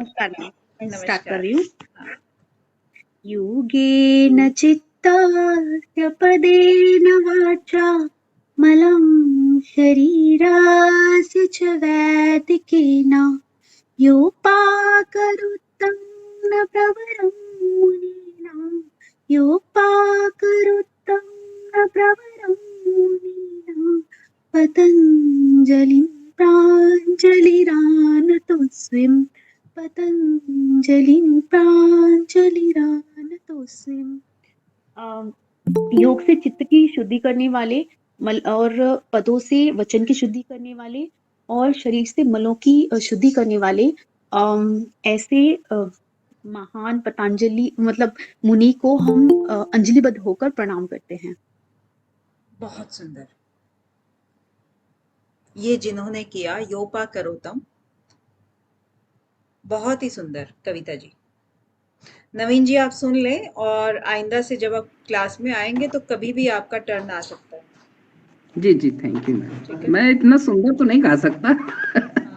नमस्कार मैम, मैं स्टार्ट कर नमस्कार। रही हूँ। हाँ। योगेन चित्तास्य पदेन वाचा मलं शरीरास्य च वैदिकेन योपाकरुतं न प्रवरं मुनीनां योपाकरुतं न प्रवरं मुनीनां पतञ्जलिं प्राञ्जलिरानतोऽस्मिन् पतंजलि प्रांजलिरानतोऽस्मिन्। योग से चित्त की शुद्धि करने वाले मल और पदों से वचन की शुद्धि करने वाले और शरीर से मलों की शुद्धि करने वाले ऐसे महान पतंजलि मतलब मुनि को हम अंजलिबद्ध होकर प्रणाम करते हैं। बहुत सुंदर। ये जिन्होंने किया योपा करोतम, बहुत ही सुंदर कविता जी। नवीन जी आप सुन लें और आइंदा से जब आप क्लास में आएंगे तो कभी भी आपका टर्न आ सकता है। जी जी थैंक यू ठीक मैम। है। मैं इतना सुंदर तो नहीं गा सकता। हाँ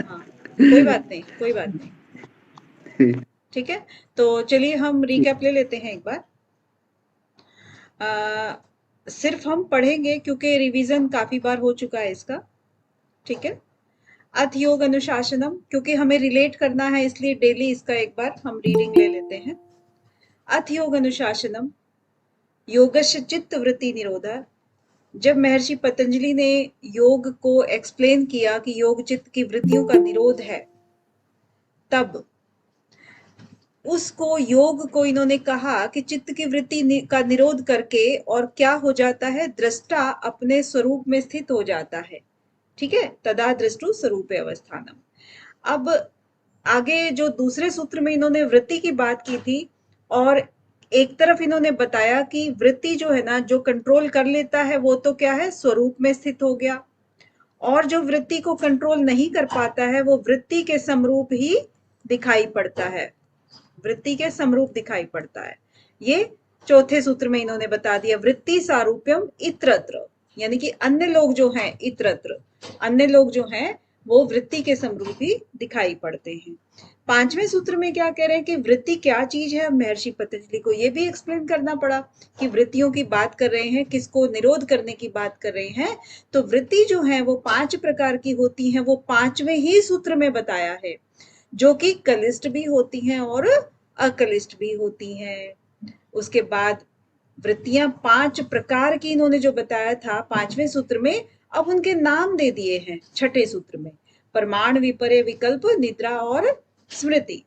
हाँ, कोई बात नहीं, कोई बात नहीं। ठीक है, तो चलिए हम रिकैप ले लेते हैं एक बार। सिर्फ हम पढ़ेंगे क्योंकि रिवीजन काफी बार हो चुका है इसका। ठीक है। अथ योग अनुशासनम, क्योंकि हमें रिलेट करना है इसलिए डेली इसका एक बार हम रीडिंग ले लेते हैं। अथ योग अनुशासनम योगस्य चित्त वृत्ति निरोध। जब महर्षि पतंजलि ने योग को एक्सप्लेन किया कि योग चित्त की वृत्तियों का निरोध है, तब उसको योग को इन्होंने कहा कि चित्त की वृत्ति का निरोध करके और क्या हो जाता है, दृष्टा अपने स्वरूप में स्थित हो जाता है। ठीक है, तदा दृष्टु स्वरूप अवस्थानम। अब आगे जो दूसरे सूत्र में इन्होंने वृत्ति की बात की थी और एक तरफ इन्होंने बताया कि वृत्ति जो है ना, जो कंट्रोल कर लेता है वो तो क्या है, स्वरूप में स्थित हो गया, और जो वृत्ति को कंट्रोल नहीं कर पाता है वो वृत्ति के समरूप ही दिखाई पड़ता है, वृत्ति के समरूप दिखाई पड़ता है। ये चौथे सूत्र में इन्होंने बता दिया, वृत्ति सारूप्यम इत्रत्र, यानी कि अन्य लोग जो हैं, इत्रत्र अन्य लोग जो हैं वो वृत्ति के समरूप ही दिखाई पड़ते हैं। पांचवें सूत्र में क्या कह रहे हैं कि वृत्ति क्या चीज है, महर्षि पतंजलि को ये भी एक्सप्लेन करना पड़ा कि वृत्तियों की बात कर रहे हैं, किसको निरोध करने की बात कर रहे हैं। तो वृत्ति जो है वो 5 प्रकार की होती हैं, वो 5वें ही सूत्र में बताया है, जो कि कलिष्ठ भी होती हैं और अकलिष्ठ भी होती हैं। उसके बाद वृत्तियां 5 प्रकार की इन्होंने जो बताया था 5वें सूत्र में, अब उनके नाम दे दिए हैं छठे सूत्र में, प्रमाण, विपर्य, विकल्प, निद्रा और स्मृति।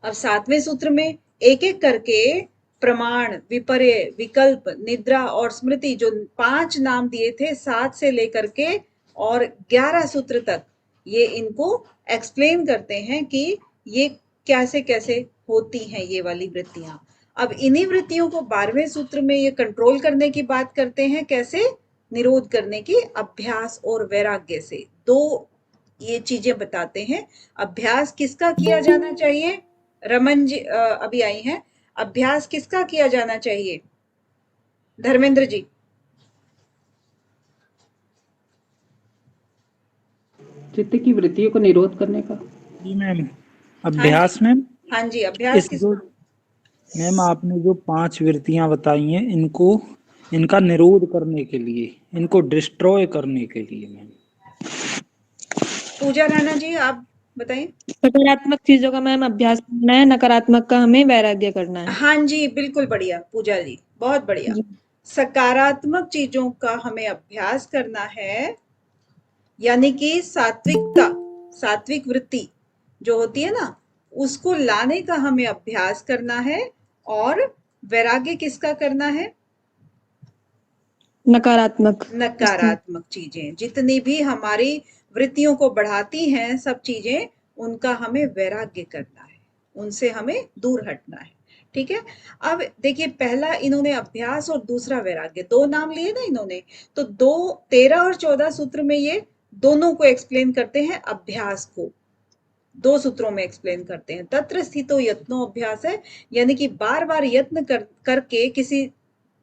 अब 7वें सूत्र में एक एक करके प्रमाण, विपर्य, विकल्प, निद्रा और स्मृति जो 5 नाम दिए थे 7 से लेकर के और 11 सूत्र तक, ये इनको एक्सप्लेन करते हैं कि ये कैसे कैसे होती हैं ये वाली वृत्तियां। अब इन्हीं वृत्तियों को 12वें सूत्र में ये कंट्रोल करने की बात करते हैं, कैसे, निरोध करने की, अभ्यास और वैराग्य से। दो ये चीजें बताते हैं। अभ्यास किसका किया जाना चाहिए, रमन जी अभी आई हैं, अभ्यास किसका किया जाना चाहिए, धर्मेंद्र जी? चित्त की वृत्तियों को निरोध करने का। जी मैम, हाँ अभ्यास जी, मैम। हाँ जी, अभ्यास इस जो किसका? मैम आपने जो 5 वृत्तियां बताई हैं, इनका निरोध करने के लिए, इनको डिस्ट्रॉय करने के लिए मैम। पूजा राणा जी आप बताएं। सकारात्मक चीजों का मैम अभ्यास करना है, नकारात्मक का हमें वैराग्य करना है। हाँ जी, बिल्कुल बढ़िया पूजा जी, बहुत बढ़िया। सकारात्मक चीजों का हमें अभ्यास करना है, यानी कि सात्विकता, सात्विक वृत्ति जो होती है ना, उसको लाने का हमें अभ्यास करना है। और वैराग्य किसका करना है, नकारात्मक नकारात्मक चीजें जितनी भी हमारी वृत्तियों को बढ़ाती हैं, सब चीजें, उनका हमें वैराग्य करना है, उनसे हमें दूर हटना है। ठीक है। अब देखिए, पहला इन्होंने अभ्यास और दूसरा वैराग्य, दो नाम लिए ना इन्होंने, तो 13 और 14 सूत्र में ये दोनों को एक्सप्लेन करते हैं, अभ्यास को 2 सूत्रों में एक्सप्लेन करते हैं। तत्र स्थितो यत्नो अभ्यास है, यानी कि बार बार यत्न करके किसी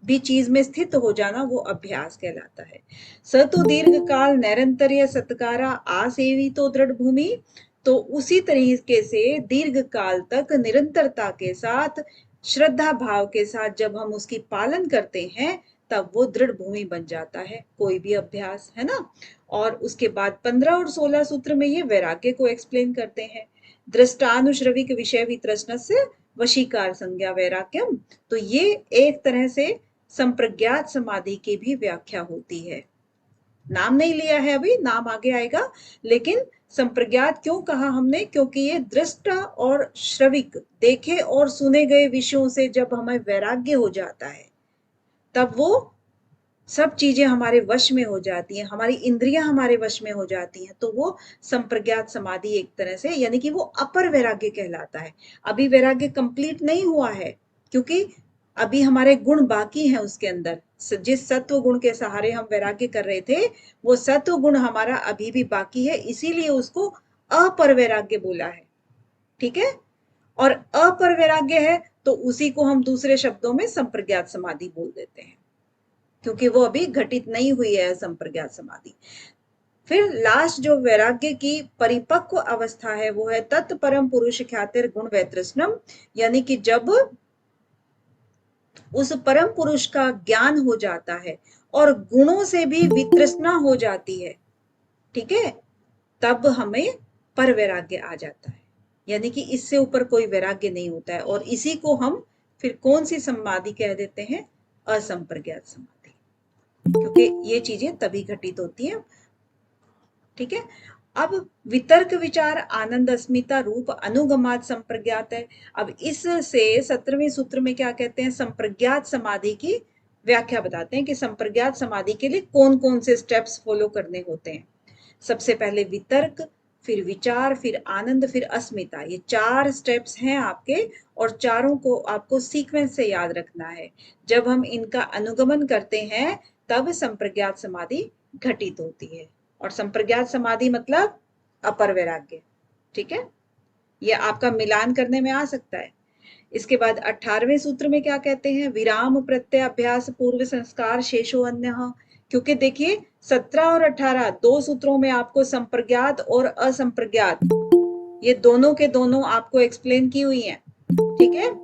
भी चीज में स्थित हो जाना, वो अभ्यास कहलाता है। स तो दीर्घ काल नैरंतर्य सत्कारा आसेवी तो दृढ़ भूमि तो उसी तरीके से दीर्घ काल तक निरंतरता के साथ, श्रद्धा भाव के साथ जब हम उसकी पालन करते हैं, तब वो दृढ़ भूमि बन जाता है कोई भी अभ्यास, है ना। और उसके बाद 15 और 16 सूत्र में ये वैराग्य को एक्सप्लेन करते हैं। दृष्टानुश्रविक विषय वितृष्णस्य वशीकार संज्ञा वैराग्यम। तो ये एक तरह से संप्रज्ञात समाधि की भी व्याख्या होती है। नाम नहीं लिया है अभी, नाम आगे आएगा, लेकिन संप्रज्ञात क्यों कहा हमने, क्योंकि ये दृष्टा और श्रविक, देखे और सुने गए विषयों से जब हमें वैराग्य हो जाता है, तब वो सब चीजें हमारे वश में हो जाती हैं, हमारी इंद्रियां हमारे वश में हो जाती हैं, तो वो संप्रज्ञात समाधि एक तरह से, यानी कि वो अपर वैराग्य कहलाता है। अभी वैराग्य कंप्लीट नहीं हुआ है, क्योंकि अभी हमारे गुण बाकी हैं उसके अंदर। जिस सत्व गुण के सहारे हम वैराग्य कर रहे थे, वो सत्व गुण हमारा अभी भी बाकी है, इसीलिए उसको अपर वैराग्य बोला है, ठीक है। और अपर वैराग्य है तो उसी को हम दूसरे शब्दों में संप्रज्ञात समाधि बोल देते हैं, क्योंकि वो अभी घटित नहीं हुई है संप्रज्ञात समाधि। फिर लास्ट जो वैराग्य की परिपक्व अवस्था है वो है तत्परम पुरुष ख्यातिर गुण वैतृष्णम, यानी कि जब उस परम पुरुष का ज्ञान हो जाता है और गुणों से भी वितृष्णा हो जाती है, ठीक है, तब हमें पर वैराग्य आ जाता है, यानी कि इससे ऊपर कोई वैराग्य नहीं होता है। और इसी को हम फिर कौन सी समाधि कह देते हैं, असंप्रज्ञात समाधि, क्योंकि ये चीजें तभी घटित होती हैं, ठीक है। अब वितर्क विचार आनंद अस्मिता रूप अनुगमात संप्रज्ञात है। अब इससे 17वें सूत्र में क्या कहते हैं, संप्रज्ञात समाधि की व्याख्या बताते हैं कि संप्रज्ञात समाधि के लिए कौन कौन से स्टेप्स फॉलो करने होते हैं। सबसे पहले वितर्क, फिर विचार, फिर आनंद, फिर अस्मिता, ये 4 स्टेप्स हैं आपके, और चारों को आपको सीक्वेंस से याद रखना है। जब हम इनका अनुगमन करते हैं तब संप्रज्ञात समाधि घटित होती है। और संप्रज्ञात समाधि मतलब अपर वैराग्य, ठीक है, ये आपका मिलान करने में आ सकता है। इसके बाद 18वें सूत्र में क्या कहते हैं, विराम प्रत्यय अभ्यास पूर्व संस्कार शेषो अन्य। क्योंकि देखिए 17 और 18 2 सूत्रों में आपको संप्रज्ञात और असंप्रज्ञात ये दोनों के दोनों आपको एक्सप्लेन की हुई हैं, ठीक है।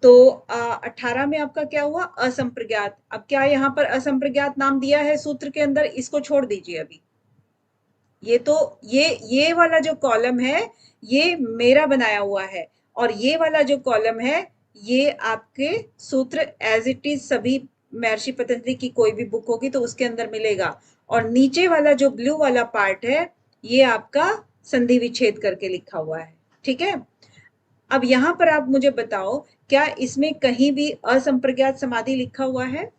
तो 18 में आपका क्या हुआ, असंप्रज्ञात। अब क्या यहाँ पर असंप्रज्ञात नाम दिया है सूत्र के अंदर, इसको छोड़ दीजिए अभी। ये तो ये वाला जो कॉलम है ये मेरा बनाया हुआ है, और ये वाला जो कॉलम है ये आपके सूत्र एज इट इज सभी महर्षि पतंजलि की कोई भी बुक होगी तो उसके अंदर मिलेगा। और नीचे वाला जो ब्लू वाला पार्ट है ये आपका संधि विच्छेद करके लिखा हुआ है, ठीक है। अब यहाँ पर आप मुझे बताओ, क्या इसमें कहीं भी असंप्रज्ञात समाधि लिखा हुआ है?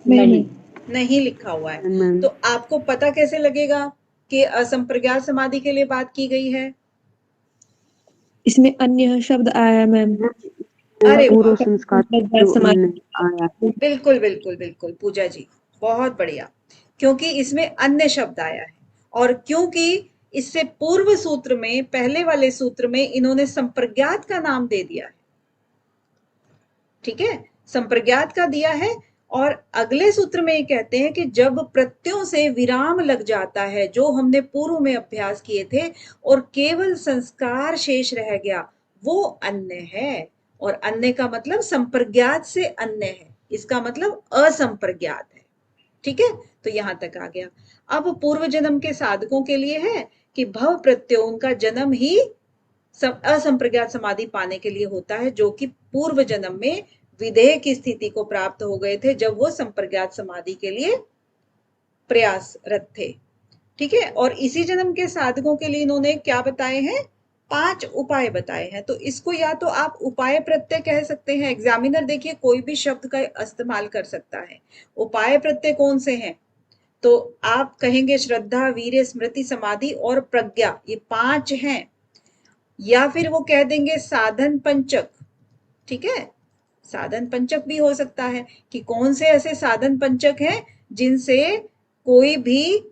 नहीं लिखा हुआ है। तो आपको पता कैसे लगेगा कि असंप्रज्ञात समाधि के लिए बात की गई है? इसमें अन्य शब्द आया है मैम। अरे पूर्व संस्कार आया। बिल्कुल बिल्कुल बिल्कुल पूजा जी, बहुत बढ़िया, क्योंकि इसमें अन्य शब्द आया है, और क्योंकि इससे पूर्व सूत्र में, पहले वाले सूत्र में इन्होंने संप्रज्ञात का नाम दे दिया है, ठीक है, संप्रज्ञात का दिया है। और अगले सूत्र में ये कहते हैं कि जब प्रत्ययों से विराम लग जाता है, जो हमने पूर्व में अभ्यास किए थे, और केवल संस्कार शेष रह गया, वो अन्य है। और अन्य का मतलब संप्रज्ञात से अन्य है, इसका मतलब असंप्रज्ञात है, ठीक है। तो यहां तक आ गया। अब पूर्व जन्म के साधकों के लिए है कि भव प्रत्ययों का जन्म ही असंप्रज्ञात समाधि पाने के लिए होता है, जो कि पूर्व जन्म में विधेय की स्थिति को प्राप्त हो गए थे जब वो संप्रज्ञात समाधि के लिए प्रयासरत थे, ठीक है। और इसी जन्म के साधकों के लिए इन्होंने क्या बताए हैं, 5 उपाय बताए हैं। तो इसको या तो आप उपाय प्रत्यय कह सकते हैं, एग्जामिनर देखिए कोई भी शब्द का इस्तेमाल कर सकता है। उपाय प्रत्यय कौन से हैं, तो आप कहेंगे श्रद्धा, वीर्य, स्मृति, समाधि और प्रज्ञा, ये 5 हैं। या फिर वो कह देंगे साधन पंचक, ठीक है, साधन पंचक भी हो सकता है कि कौन से ऐसे साधन पंचक हैं जिनसे कोई भी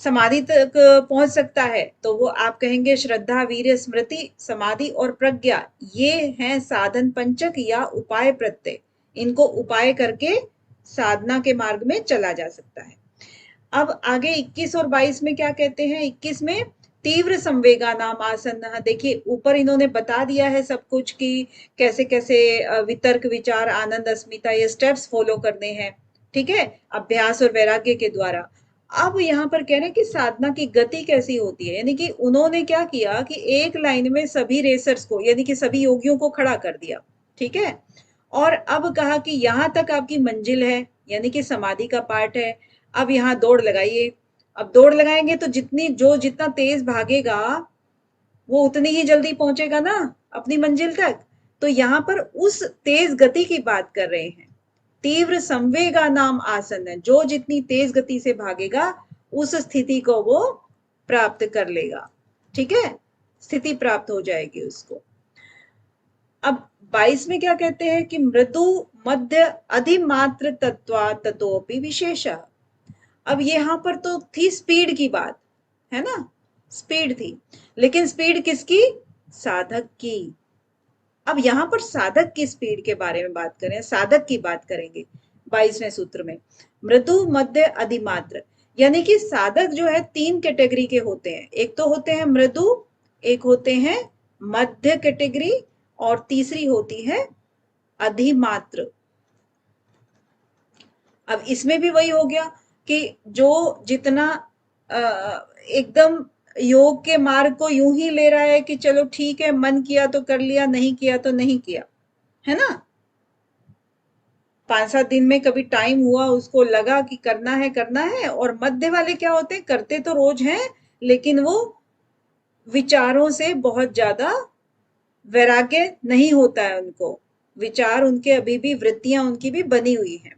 समाधि तक पहुंच सकता है, तो वो आप कहेंगे श्रद्धा, वीर्य, स्मृति, समाधि और प्रज्ञा, ये हैं साधन पंचक या उपाय प्रत्यय। इनको उपाय करके साधना के मार्ग में चला जा सकता है। अब आगे 21 और 22 में क्या कहते हैं? 21 में तीव्र संवेगा नाम आसन्न। देखिए ऊपर इन्होंने बता दिया है सब कुछ कि कैसे कैसे वितर्क, विचार, आनंद, अस्मिता ये स्टेप्स फॉलो करने हैं, ठीक है, अभ्यास और वैराग्य के द्वारा। अब यहाँ पर कह रहे हैं कि साधना की गति कैसी होती है, यानी कि उन्होंने क्या किया कि एक लाइन में सभी रेसर्स को, यानी कि सभी योगियों को खड़ा कर दिया, ठीक है, और अब कहा कि यहां तक आपकी मंजिल है, यानी कि समाधि का पार्ट है, अब यहाँ दौड़ लगाइए। अब दौड़ लगाएंगे तो जितना तेज भागेगा वो उतनी ही जल्दी पहुंचेगा ना अपनी मंजिल तक। तो यहाँ पर उस तेज गति की बात कर रहे हैं। तीव्र संवेगा नाम आसन्न, जो जितनी तेज गति से भागेगा उस स्थिति को वो प्राप्त कर लेगा, ठीक है, स्थिति प्राप्त हो जाएगी उसको। अब 22 में क्या कहते हैं कि मृदु मध्य अधिमात्र तत्वा ततोपि विशेष। अब यहाँ पर तो थी स्पीड की बात, है ना, स्पीड थी, लेकिन स्पीड किसकी? साधक की। अब यहाँ पर साधक की स्पीड के बारे में बात करें, साधक की बात करेंगे 22वें सूत्र में। मृदु मध्य अधिमात्र, यानी कि साधक जो है 3 कैटेगरी के होते हैं। एक तो होते हैं मृदु, एक होते हैं मध्य कैटेगरी, और तीसरी होती है अधिमात्र। अब इसमें भी वही हो गया कि जो जितना एकदम योग के मार्ग को यूं ही ले रहा है कि चलो ठीक है, मन किया तो कर लिया, नहीं किया तो नहीं किया, है ना, 5-7 दिन में कभी टाइम हुआ, उसको लगा कि करना है। और मध्य वाले क्या होते हैं? करते तो रोज हैं, लेकिन वो विचारों से बहुत ज्यादा वैराग्य नहीं होता है उनको, विचार उनके अभी भी, वृत्तियां उनकी भी बनी हुई हैं।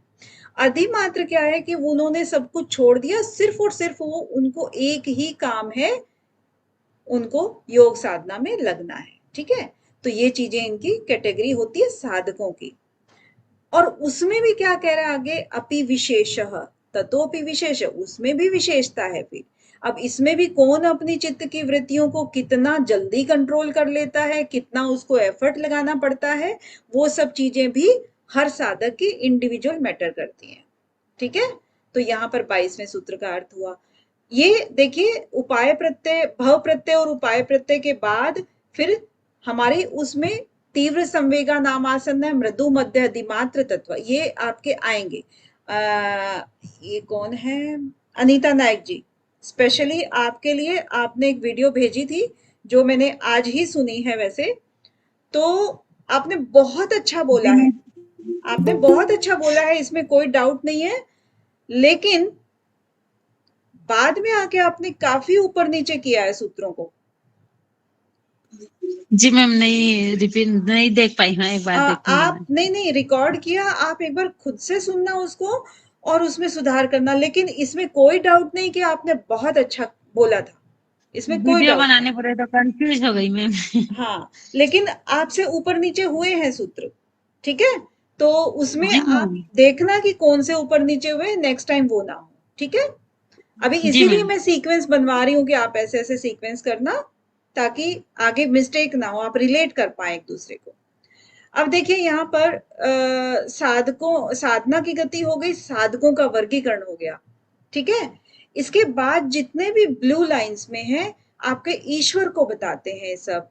अधिमात्र क्या है कि उन्होंने सब कुछ छोड़ दिया, सिर्फ और सिर्फ वो, उनको एक ही काम है, उनको योग साधना में लगना है, ठीक है। तो ये चीजें इनकी कैटेगरी होती है साधकों की। और उसमें भी क्या कह रहा है आगे? अपि विशेषः ततोपि विशेष, उसमें भी विशेषता है। फिर अब इसमें भी कौन अपनी चित्त की वृत्तियों को कितना जल्दी कंट्रोल कर लेता है, कितना उसको एफर्ट लगाना पड़ता है, वो सब चीजें भी हर साधक की इंडिविजुअल मैटर करती हैं, ठीक है। तो यहाँ पर 22वें सूत्र का अर्थ हुआ ये। देखिए उपाय प्रत्यय, भव प्रत्यय और उपाय प्रत्यय के बाद फिर हमारे उसमें तीव्र संवेगा नाम आसन्न है, मृदु मध्य अधिमात्र तत्व, ये आपके आएंगे। ये कौन है? अनीता नायक जी, स्पेशली आपके लिए आपने एक वीडियो भेजी थी जो मैंने आज ही सुनी है। वैसे तो आपने बहुत अच्छा बोला है, आपने बहुत अच्छा बोला है, इसमें कोई डाउट नहीं है, लेकिन बाद में आके आपने काफी ऊपर नीचे किया है सूत्रों को। जी मैम, नहीं रिपीट नहीं देख पाई हूँ, एक बार देखूंगी आप नहीं रिकॉर्ड किया, आप एक बार खुद से सुनना उसको और उसमें सुधार करना। लेकिन इसमें कोई डाउट नहीं कि आपने बहुत अच्छा बोला था, इसमें कोई वीडियो डाउट बनाने पड़े तो कंफ्यूज हो गई मैम। हाँ, लेकिन आपसे ऊपर नीचे हुए हैं सूत्र, ठीक है। तो उसमें जी आप मैम। देखना कि कौन से ऊपर नीचे हुए, नेक्स्ट टाइम वो ना हो, ठीक है। अभी जी इसीलिए मैम। मैं सीक्वेंस बनवा रही हूँ कि आप ऐसे ऐसे सीक्वेंस करना, ताकि आगे मिस्टेक ना हो, आप रिलेट कर पाए एक दूसरे को। अब देखिए यहाँ पर साधकों, साधना की गति हो गई, साधकों का वर्गीकरण हो गया, ठीक है। इसके बाद जितने भी ब्लू लाइंस में हैं, आपके ईश्वर को बताते हैं सब,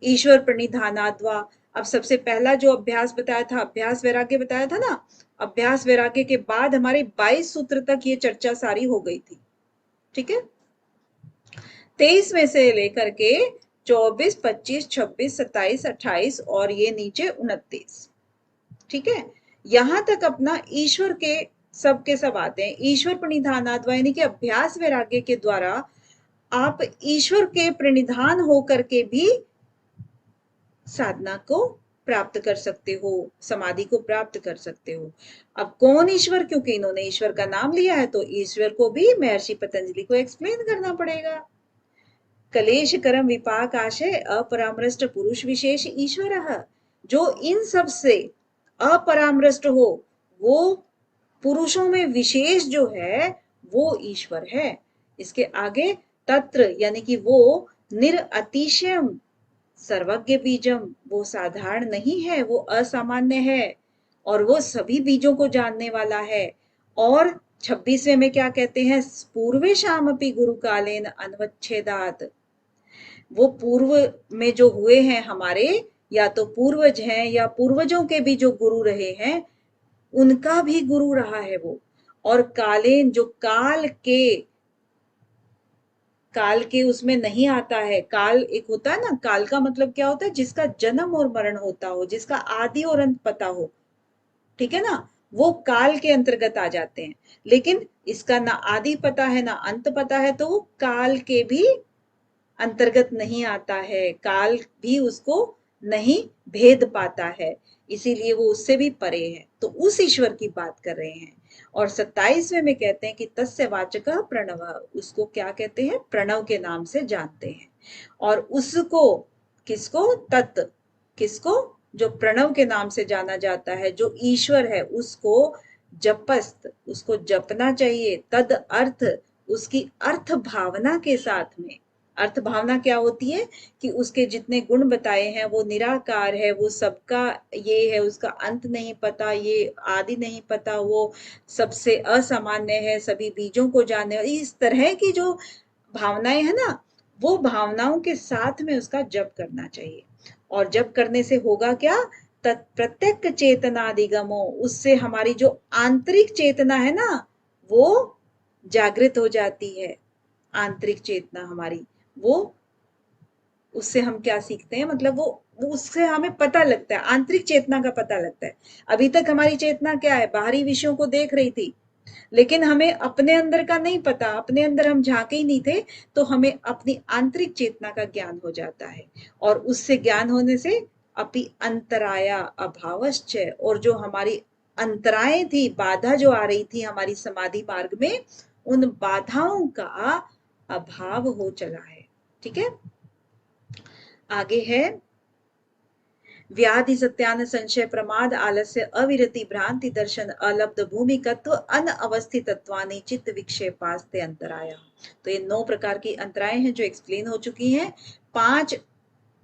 ईश्वर प्रणिधानाद्वा। अब सबसे पहला जो अभ्यास बताया था, अभ्यास वैराग्य बताया था ना, अभ्यास वैराग्य के बाद हमारे 22 सूत्र तक ये चर्चा सारी हो गई थी, ठीक है। 23 में से लेकर के 24, 25, 26, 27, 28 और ये नीचे 29, ठीक है। यहां तक अपना ईश्वर के सब आते हैं। ईश्वर प्रणिधानाद्वा यानी कि अभ्यास वैराग्य के द्वारा आप ईश्वर के प्रणिधान होकर के भी साधना को प्राप्त कर सकते हो, समाधि को प्राप्त कर सकते हो। अब कौन ईश्वर? क्योंकि इन्होंने ईश्वर का नाम लिया है तो ईश्वर को भी महर्षि पतंजलि को एक्सप्लेन करना पड़ेगा। कलेश कर्म विपाक आशय अपरामृष्ट पुरुष विशेष ईश्वर, जो इन सब से अपरामृष्ट हो, वो पुरुषों में विशेष जो है वो ईश्वर है। इसके आगे तत्र यानी कि वो निरअतिशयम सर्वज्ञ बीजम, वो साधारण नहीं है, वो असामान्य है, और वो सभी बीजों को जानने वाला है। और 26वें में क्या कहते हैं, पूर्वेशामपि गुरु कालेन अनवच्छेदात्, वो पूर्व में जो हुए हैं हमारे, या तो पूर्वज हैं या पूर्वजों के भी जो गुरु रहे हैं, उनका भी गुरु रहा है वो। और कालेन, जो काल के उसमें नहीं आता है। काल एक होता है ना, काल का मतलब क्या होता है, जिसका जन्म और मरण होता हो, जिसका आदि और अंत पता हो, ठीक है ना, वो काल के अंतर्गत आ जाते हैं। लेकिन इसका ना आदि पता है ना अंत पता है, तो वो काल के भी अंतर्गत नहीं आता है, काल भी उसको नहीं भेद पाता है, इसीलिए वो उससे भी परे है। तो उस ईश्वर की बात कर रहे हैं। और 27वें में कहते हैं कि तस्य वाचकः प्रणवः, उसको क्या कहते हैं, प्रणव के नाम से जानते हैं। और उसको, किसको, किसको, जो प्रणव के नाम से जाना जाता है, जो ईश्वर है, उसको जपस्त, उसको जपना चाहिए। तद अर्थ, उसकी अर्थ भावना के साथ में। अर्थ भावना क्या होती है कि उसके जितने गुण बताए हैं, वो निराकार है, वो सबका ये है, उसका अंत नहीं पता, ये आदि नहीं पता, वो सबसे असामान्य है, सभी बीजों को जानने, इस तरह की जो भावनाएं है ना, वो भावनाओं के साथ में उसका जप करना चाहिए। और जप करने से होगा क्या, प्रत्यक चेतनादिगमो, उससे हमारी जो आंतरिक चेतना है ना, वो जागृत हो जाती है। आंतरिक चेतना हमारी, वो, उससे हम क्या सीखते हैं, मतलब वो उससे हमें पता लगता है, आंतरिक चेतना का पता लगता है। अभी तक हमारी चेतना क्या है, बाहरी विषयों को देख रही थी, लेकिन हमें अपने अंदर का नहीं पता, अपने अंदर हम झांके ही नहीं थे, तो हमें अपनी आंतरिक चेतना का ज्ञान हो जाता है। और उससे ज्ञान होने से अपि अंतराया अभावश्च, और जो हमारी अंतराएं थी, बाधा जो आ रही थी हमारी समाधि मार्ग में, उन बाधाओं का अभाव हो चला है। ठीक है, आगे है, व्याधि सत्यान संशय प्रमाद आलस्य अविरति भ्रांति दर्शन अलब्ध भूमिकत्व अनअवस्थितत्वानि चित्त विक्षेपास्ते अंतराया। तो ये 9 प्रकार की अंतराएं हैं जो एक्सप्लेन हो चुकी हैं। 5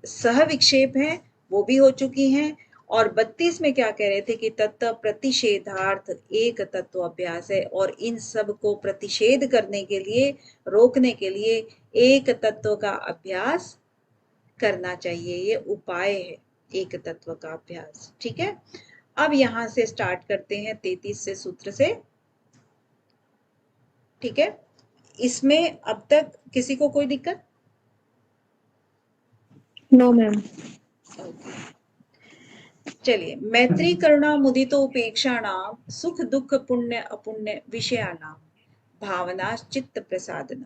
सह विक्षेप हैं, वो भी हो चुकी हैं। और 32 में क्या कह रहे थे कि तत्व प्रतिषेधार्थ एक तत्व अभ्यास है, और इन सब को प्रतिषेध करने के लिए, रोकने के लिए एक तत्व का अभ्यास करना चाहिए। ये उपाय है एक तत्व का अभ्यास। ठीक है, अब यहां से स्टार्ट करते हैं 33 से सूत्र से। ठीक है, इसमें अब तक किसी को कोई दिक्कत? No ma'am. चलिए, मैत्री करुणा मुदितो उपेक्षाणाम सुख दुख पुण्य अपुण्य विषयाणाम भावना चित्त प्रसादन।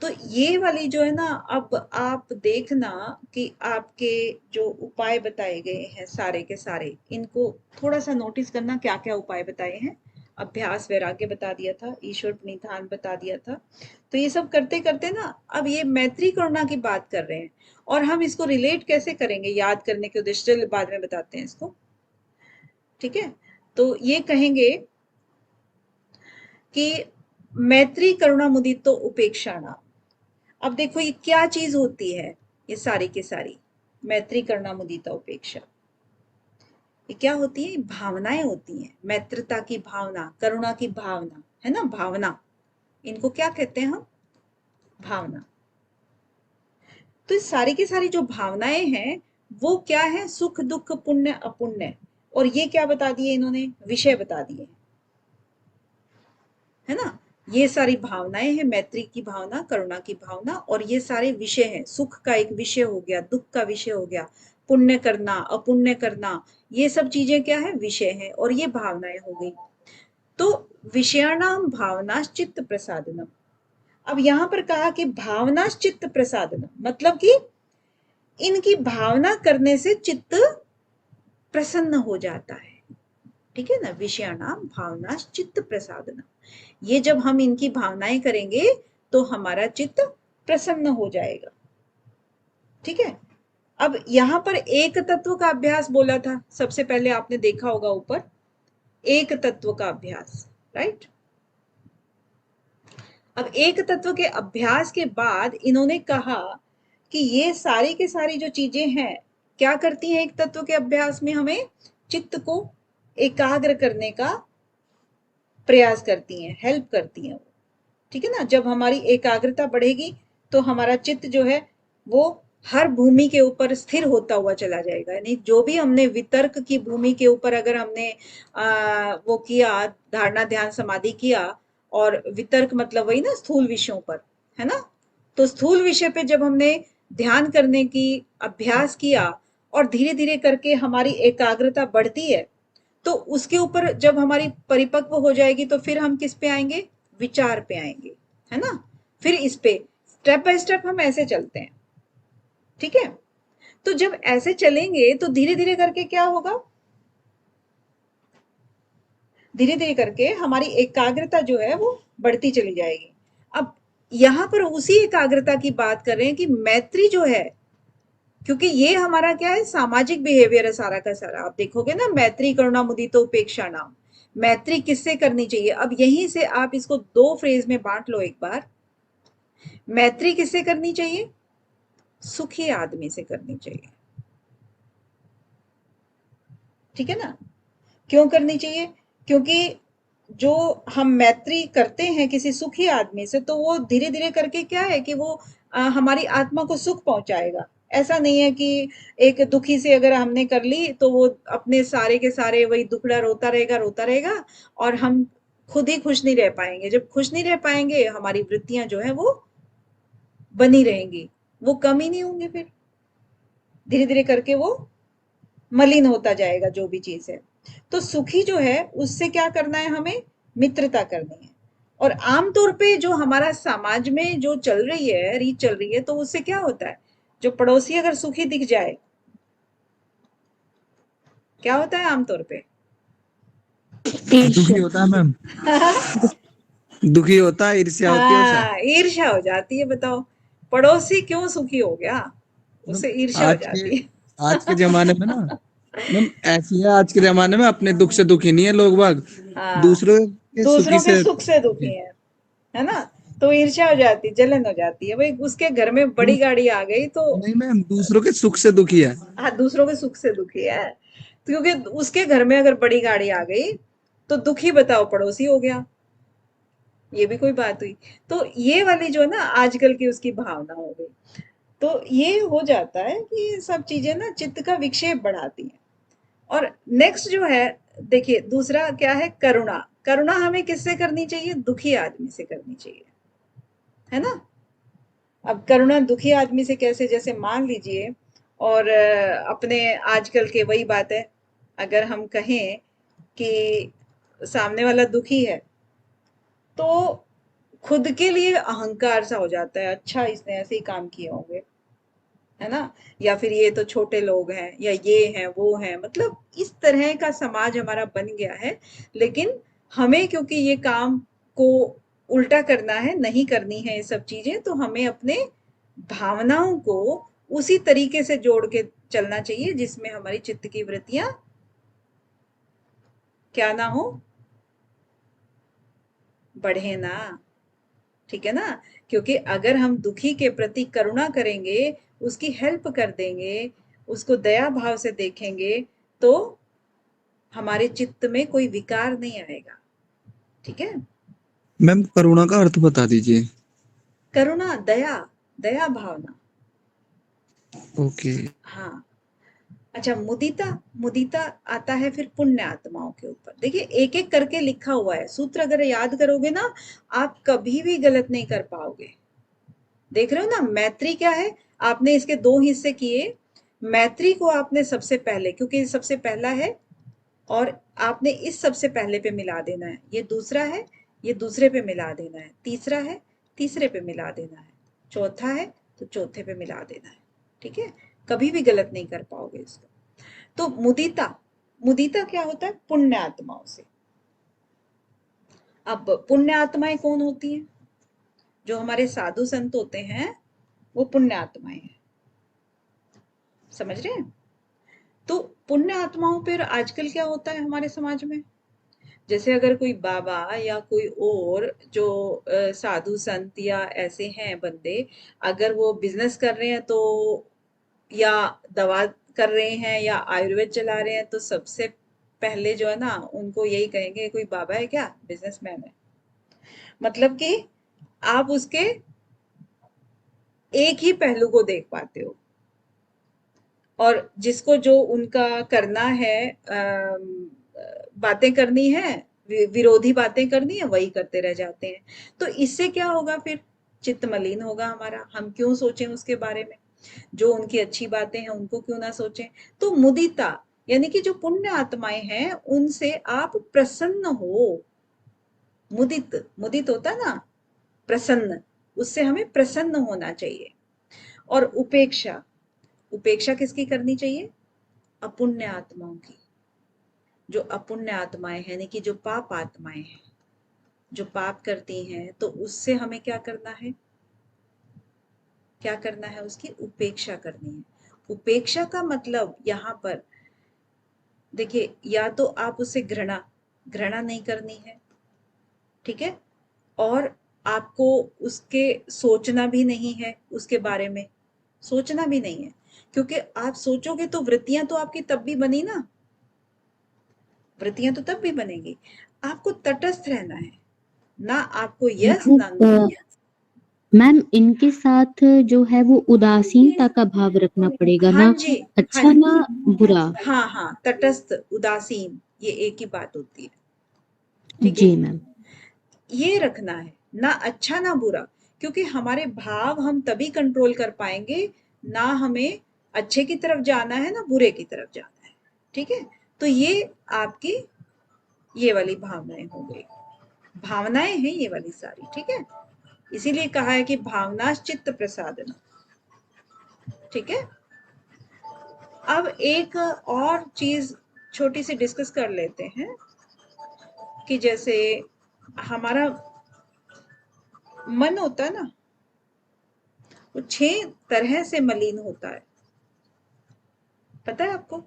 तो ये वाली जो है ना, अब आप देखना कि आपके जो उपाय बताए गए हैं सारे के सारे, इनको थोड़ा सा नोटिस करना, क्या क्या उपाय बताए हैं। अभ्यास वैराग्य बता दिया था, ईश्वर प्रणिधान बता दिया था। तो ये सब करते करते ना, अब ये मैत्री करुणा की बात कर रहे हैं, और हम इसको रिलेट कैसे करेंगे, याद करने के उद्देश्य से बाद में बताते हैं इसको। ठीक है, तो ये कहेंगे कि मैत्री करुणा मुदितो उपेक्षाणाम। अब देखो ये क्या चीज होती है, ये सारी की सारी मैत्री करुणा मुदिता उपेक्षा, ये क्या होती है, भावनाएं होती हैं। मैत्रता की भावना, करुणा की भावना, है ना, भावना, इनको क्या कहते हैं हम, भावना। तो इस सारी की सारी जो भावनाएं हैं, वो क्या है, सुख दुख पुण्य अपुण्य, और ये क्या बता दिए इन्होंने, विषय बता दिए, है ना। ये सारी भावनाएं हैं, मैत्री की भावना, करुणा की भावना, और ये सारे विषय हैं। सुख का एक विषय हो गया, दुख का विषय हो गया, पुण्य करना अपुण्य करना, ये सब चीजें क्या है, विषय हैं, और ये भावनाएं हो गई। तो विषयाणाम भावनाश्चित्त प्रसादनम। अब यहां पर कहा कि भावनाश्चित्त प्रसादनम, मतलब कि इनकी भावना करने से चित्त प्रसन्न हो जाता है। ठीक है ना, विषयाणाम भावनाश्चित्त प्रसादनम, ये जब हम इनकी भावनाएं करेंगे तो हमारा चित्त प्रसन्न हो जाएगा। ठीक है, अब यहां पर एक तत्व का अभ्यास बोला था, सबसे पहले आपने देखा होगा ऊपर, एक तत्व का अभ्यास, राइट। अब एक तत्व के अभ्यास के बाद इन्होंने कहा कि ये सारी के सारी जो चीजें हैं, क्या करती हैं एक तत्व के अभ्यास में, हमें चित्त को एकाग्र करने का प्रयास करती हैं, हेल्प करती हैं वो, ठीक है ना। जब हमारी एकाग्रता बढ़ेगी तो हमारा चित्त जो है वो हर भूमि के ऊपर स्थिर होता हुआ चला जाएगा। यानी जो भी हमने वितर्क की भूमि के ऊपर अगर हमने वो किया, धारणा ध्यान समाधि किया, और वितर्क मतलब वही ना स्थूल विषयों पर, है ना। तो स्थूल विषय पे जब हमने ध्यान करने की अभ्यास किया और धीरे धीरे करके हमारी एकाग्रता बढ़ती है, तो उसके ऊपर जब हमारी परिपक्व हो जाएगी तो फिर हम किस पे आएंगे, विचार पे आएंगे, है ना। फिर इस पे स्टेप बाय स्टेप हम ऐसे चलते हैं, ठीक है। तो जब ऐसे चलेंगे तो धीरे धीरे करके क्या होगा, धीरे धीरे करके हमारी एकाग्रता जो है वो बढ़ती चली जाएगी। अब यहां पर उसी एकाग्रता की बात कर रहे हैं कि मैत्री जो है, क्योंकि ये हमारा क्या है, सामाजिक बिहेवियर है सारा का सारा। आप देखोगे ना, मैत्री करुणा मुदिता उपेक्षा नाम, मैत्री किससे करनी चाहिए। अब यहीं से आप इसको दो फ्रेज में बांट लो एक बार। मैत्री किससे करनी चाहिए, सुखी आदमी से करनी चाहिए, ठीक है ना। क्यों करनी चाहिए, क्योंकि जो हम मैत्री करते हैं किसी सुखी आदमी से, तो वो धीरे धीरे करके क्या है कि वो हमारी आत्मा को सुख पहुंचाएगा। ऐसा नहीं है कि एक दुखी से अगर हमने कर ली तो वो अपने सारे के सारे वही दुखड़ा रोता रहेगा और हम खुद ही खुश नहीं रह पाएंगे। जब खुश नहीं रह पाएंगे, हमारी वृत्तियां जो है वो बनी रहेंगी, वो कम ही नहीं होंगे। फिर धीरे धीरे करके वो मलिन होता जाएगा जो भी चीज है। तो सुखी जो है उससे क्या करना है, हमें मित्रता करनी है। और आमतौर पे जो हमारा समाज में जो चल रही है, रीत चल रही है, तो उससे क्या होता है, जो पड़ोसी अगर सुखी दिख जाए, क्या होता है आमतौर पे, दुखी होता है मैम, दुखी होता है, ईर्ष्या होती है उसे। हाँ, ईर्ष्या हो जाती है। बताओ, पड़ोसी क्यों सुखी हो गया, मैम, उसे ईर्ष्या हो आज के जाती है। आज के जमाने में ना मैम ऐसी है, आज के जमाने में अपने दुख से दुखी नहीं है लोग बाग, हाँ, दूसरों के सुखी दूसरों के से सुख से दुखी है ना। तो ईर्ष्या हो जाती, जलन हो जाती है। भाई उसके घर में बड़ी गाड़ी आ गई तो, नहीं मैम, दूसरों के सुख से दुखी है। हाँ, दूसरों के सुख से दुखी है। तो क्योंकि उसके घर में अगर बड़ी गाड़ी आ गई तो दुखी बताओ पड़ोसी हो गया। ये भी कोई बात हुई। तो ये वाली जो ना आजकल की उसकी भावना हो गई। तो ये हो जाता है कि ये सब चीजें ना चित्त का विक्षेप बढ़ाती हैं। और नेक्स्ट जो है, देखिए दूसरा क्या है, करुणा। करुणा हमें किससे करनी चाहिए, दुखी आदमी से करनी चाहिए, है ना। अब करुणा दुखी आदमी से कैसे, जैसे मान लीजिए, और अपने आजकल के वही बात है, अगर हम कहें कि सामने वाला दुखी है तो खुद के लिए अहंकार सा हो जाता है, अच्छा इसने ऐसे ही काम किए होंगे, है ना, या फिर ये तो छोटे लोग हैं, या ये हैं वो हैं, मतलब इस तरह का समाज हमारा बन गया है। लेकिन हमें क्योंकि ये काम को उल्टा करना है, नहीं करनी है ये सब चीजें, तो हमें अपने भावनाओं को उसी तरीके से जोड़ के चलना चाहिए जिसमें हमारी चित्त की वृत्तियां क्या ना हो, बढ़े ना, ठीक है ना। क्योंकि अगर हम दुखी के प्रति करुणा करेंगे, उसकी हेल्प कर देंगे, उसको दया भाव से देखेंगे, तो हमारे चित्त में कोई विकार नहीं आएगा, ठीक है। मैम, करुणा का अर्थ बता दीजिए। करुणा, दया, दया भावना, ओके। हाँ। अच्छा, मुदिता, मुदिता आता है फिर पुण्य आत्माओं के ऊपर। देखिए एक एक करके लिखा हुआ है, सूत्र अगर याद करोगे ना, आप कभी भी गलत नहीं कर पाओगे। देख रहे हो ना, मैत्री क्या है, आपने इसके दो हिस्से किए। मैत्री को आपने सबसे पहले, क्योंकि ये सबसे पहला है, और आपने इस सबसे पहले पे मिला देना है। ये दूसरा है, ये दूसरे पे मिला देना है। तीसरा है, तीसरे पे मिला देना है। चौथा है तो चौथे पे मिला देना है, ठीक है। कभी भी गलत नहीं कर पाओगे इसको। तो मुदिता, मुदिता क्या होता है, पुण्य आत्माओं से। अब पुण्य आत्माएं कौन होती हैं, जो हमारे साधु संत होते हैं वो पुण्य आत्माएं हैं, समझ रहे हैं। तो पुण्य आत्माओं पर आजकल क्या होता है हमारे समाज में, जैसे अगर कोई बाबा या कोई और जो साधु संत या ऐसे हैं बंदे, अगर वो बिजनेस कर रहे हैं तो, या दवा कर रहे हैं, या आयुर्वेद चला रहे हैं, तो सबसे पहले जो है ना उनको यही कहेंगे कोई बाबा है क्या, बिजनेसमैन है। मतलब कि आप उसके एक ही पहलू को देख पाते हो और जिसको जो उनका करना है, बातें करनी है, विरोधी बातें करनी है, वही करते रह जाते हैं। तो इससे क्या होगा, फिर चित्त मलिन होगा हमारा। हम क्यों सोचें उसके बारे में, जो उनकी अच्छी बातें हैं उनको क्यों ना सोचें। तो मुदिता यानी कि जो पुण्य आत्माएं हैं उनसे आप प्रसन्न हो। मुदित, मुदित होता ना प्रसन्न, उससे हमें प्रसन्न होना चाहिए। और उपेक्षा, उपेक्षा किसकी करनी चाहिए, अपुण्य आत्माओं की। जो अपुण्य आत्माएं हैं यानी कि जो पाप आत्माएं हैं, जो पाप करती हैं, तो उससे हमें क्या करना है, क्या करना है, उसकी उपेक्षा करनी है। उपेक्षा का मतलब यहाँ पर देखिए, या तो आप उसे घृणा घृणा नहीं करनी है, ठीक है, और आपको उसके सोचना भी नहीं है, उसके बारे में सोचना भी नहीं है, क्योंकि आप सोचोगे तो वृत्तियां तो आपकी तब भी बनी ना, वृत्तियां तो तब भी बनेंगी। आपको तटस्थ रहना है, ना आपको यस ना नो। मतलब मैम इनके साथ जो है वो उदासीनता का भाव रखना पड़ेगा हाँ ना, जी, हाँ अच्छा ना बुरा। हाँ हाँ, तटस्थ उदासीन, ये एक ही बात होती है, ठीक है। जी मैम। ये रखना है, ना अच्छा ना बुरा, क्योंकि हमारे भाव हम तभी कंट्रोल कर पाएंगे, ना हमें अच्छे की तरफ जाना है ना बुरे की तरफ जाना है, ठीक है। तो ये आपकी ये वाली भावनाएं हो गई, भावनाएं हैं ये वाली सारी, ठीक है। इसीलिए कहा है कि भावना चित्त प्रसादन, ठीक है। अब एक और चीज छोटी सी डिस्कस कर लेते हैं कि जैसे हमारा मन होता है ना, वो 6 तरह से मलिन होता है, पता है आपको।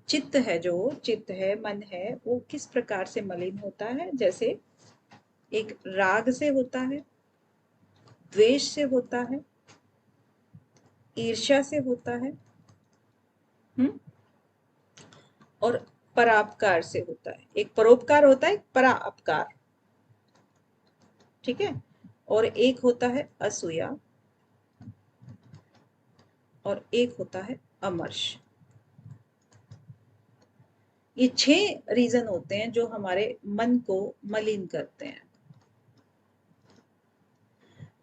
चित्त है, जो चित्त है, मन है, वो किस प्रकार से मलिन होता है। जैसे एक राग से होता है, द्वेष से होता है, ईर्ष्या से होता है, और परापकार से होता है। एक परोपकार होता है, एक परापकार, ठीक है। और एक होता है असूया, और एक होता है अमर्ष। ये 6 रीजन होते हैं जो हमारे मन को मलिन करते हैं।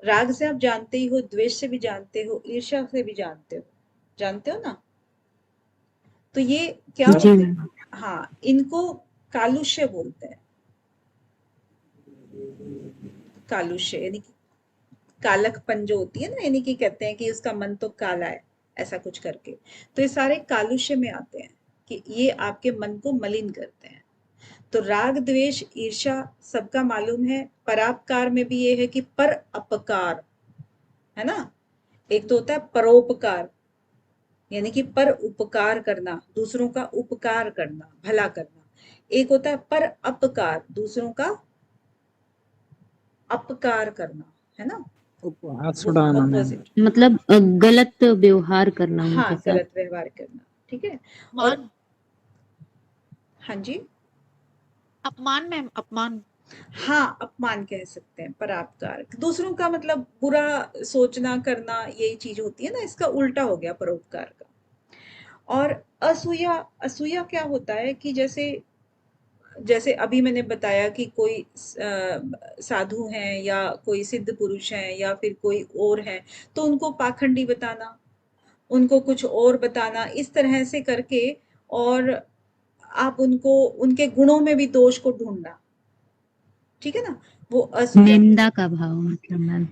राग से आप जानते ही हो, द्वेष से भी जानते हो, ईर्ष्या से भी जानते हो ना। तो ये क्या जी होते मैम। हैं, हाँ, इनको कालुष्य बोलते हैं। कालुष्य यानी कि कालकपन जो होती है ना, यानी कि कहते हैं कि उसका मन तो काला है, ऐसा कुछ करके। तो ये सारे कालुष्य में आते हैं कि ये आपके मन को मलिन करते हैं। तो राग द्वेष ईर्ष्या सबका मालूम है। परापकार में भी ये है कि पर अपकार, है ना। एक तो होता है परोपकार, यानी कि पर उपकार करना, दूसरों का उपकार करना, भला करना। एक होता है पर अपकार, दूसरों का अपकार करना, है ना, उपहास वो उड़ाना मैम। अपोजिट। मतलब गलत व्यवहार करना हाँ, उनके साथ। गलत व्यवहार करना, ठीक है। और अपमान, हाँ जी, अपमान मैम, अपमान। हाँ, अपमान कह सकते हैं, परापकार, दूसरों का मतलब बुरा सोचना करना, यही चीज होती है ना, इसका उल्टा हो गया परोपकार का। और असूया, असूया क्या होता है कि जैसे जैसे अभी मैंने बताया कि कोई साधु हैं या कोई सिद्ध पुरुष हैं या फिर कोई और है, तो उनको पाखंडी बताना, उनको कुछ और बताना, इस तरह से करके, और आप उनको उनके गुणों में भी दोष को ढूंढना, ठीक है ना, वो असूया। निंदा का भाव मतलब मैम,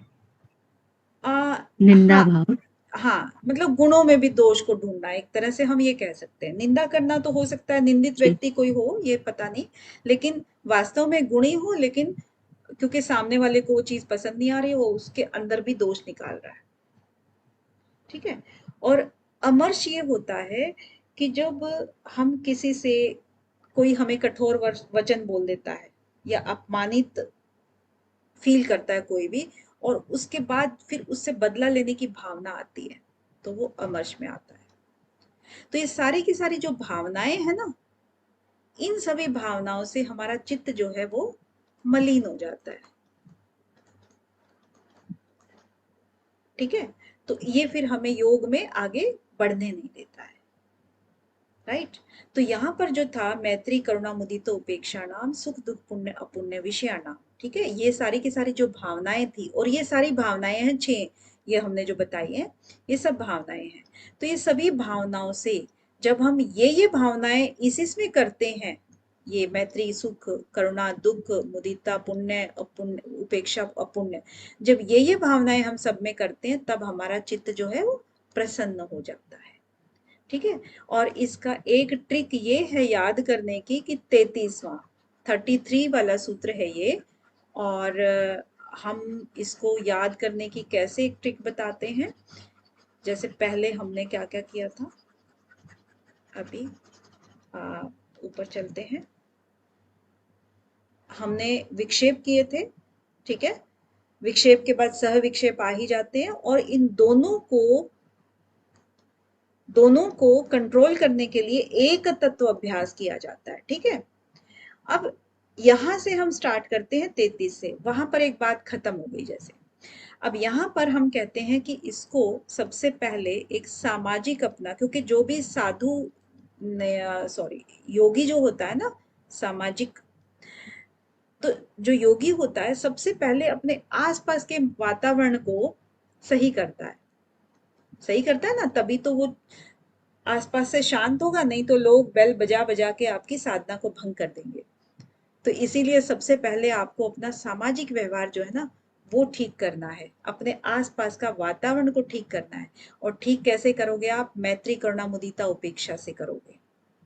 आ, निंदा हाँ भाव। हाँ, मतलब गुणों में भी दोष को ढूंढना, एक तरह से हम ये कह सकते हैं। निंदा करना तो हो सकता है निंदित जी। व्यक्ति कोई हो, ये पता नहीं, लेकिन वास्तव में गुणी हो, लेकिन क्योंकि सामने वाले को वो चीज पसंद नहीं आ रही, वो उसके अंदर भी दोष निकाल रहा है, ठीक है। और अमर्ष ये होता है कि जब हम किसी से, कोई हमें कठोर वचन बोल देता है या अपमानित फील करता है कोई भी, और उसके बाद फिर उससे बदला लेने की भावना आती है, तो वो अमर्ष में आता है। तो ये सारी की सारी जो भावनाएं हैं ना, इन सभी भावनाओं से हमारा चित्त जो है वो मलिन हो जाता है। ठीक है, तो ये फिर हमें योग में आगे बढ़ने नहीं देता है। राइट, तो यहाँ पर जो था मैत्री करुणा मुदिता उपेक्षा नाम सुख दुख पुण्य अपुण्य विषयाणाम, ठीक है, ये सारी की सारी जो भावनाएं थी, और ये सारी भावनाएं हैं 6, ये हमने जो बताई हैं ये सब भावनाएं हैं। तो ये सभी भावनाओं से जब हम ये भावनाएं इसमें करते हैं, ये मैत्री सुख करुणा दुख मुदिता पुण्य अपुण्य उपेक्षा अपुण्य, जब ये भावनाएं हम सब में करते हैं तब हमारा चित्त जो है वो प्रसन्न हो जाता है। ठीक है, और इसका एक ट्रिक ये है याद करने की कि 33 वाला सूत्र है ये, और हम इसको याद करने की कैसे एक ट्रिक बताते हैं। जैसे पहले हमने क्या क्या किया था, अभी ऊपर चलते हैं, हमने विक्षेप किए थे। ठीक है, विक्षेप के बाद सह विक्षेप आ ही जाते हैं, और इन दोनों को कंट्रोल करने के लिए एक तत्व अभ्यास किया जाता है। ठीक है, अब यहां से हम स्टार्ट करते हैं 33 से, वहां पर एक बात खत्म हो गई। जैसे अब यहाँ पर हम कहते हैं कि इसको सबसे पहले एक सामाजिक अपना, क्योंकि जो भी योगी जो होता है ना, सामाजिक, तो जो योगी होता है सबसे पहले अपने आसपास के वातावरण को सही करता है ना, तभी तो वो आसपास से शांत होगा, नहीं तो लोग बेल बजा बजा के आपकी साधना को भंग कर देंगे। तो इसीलिए सबसे पहले आपको अपना सामाजिक व्यवहार जो है ना वो ठीक करना है, अपने आसपास का वातावरण को ठीक करना है। और ठीक कैसे करोगे आप? मैत्री करुणा मुदिता उपेक्षा से करोगे।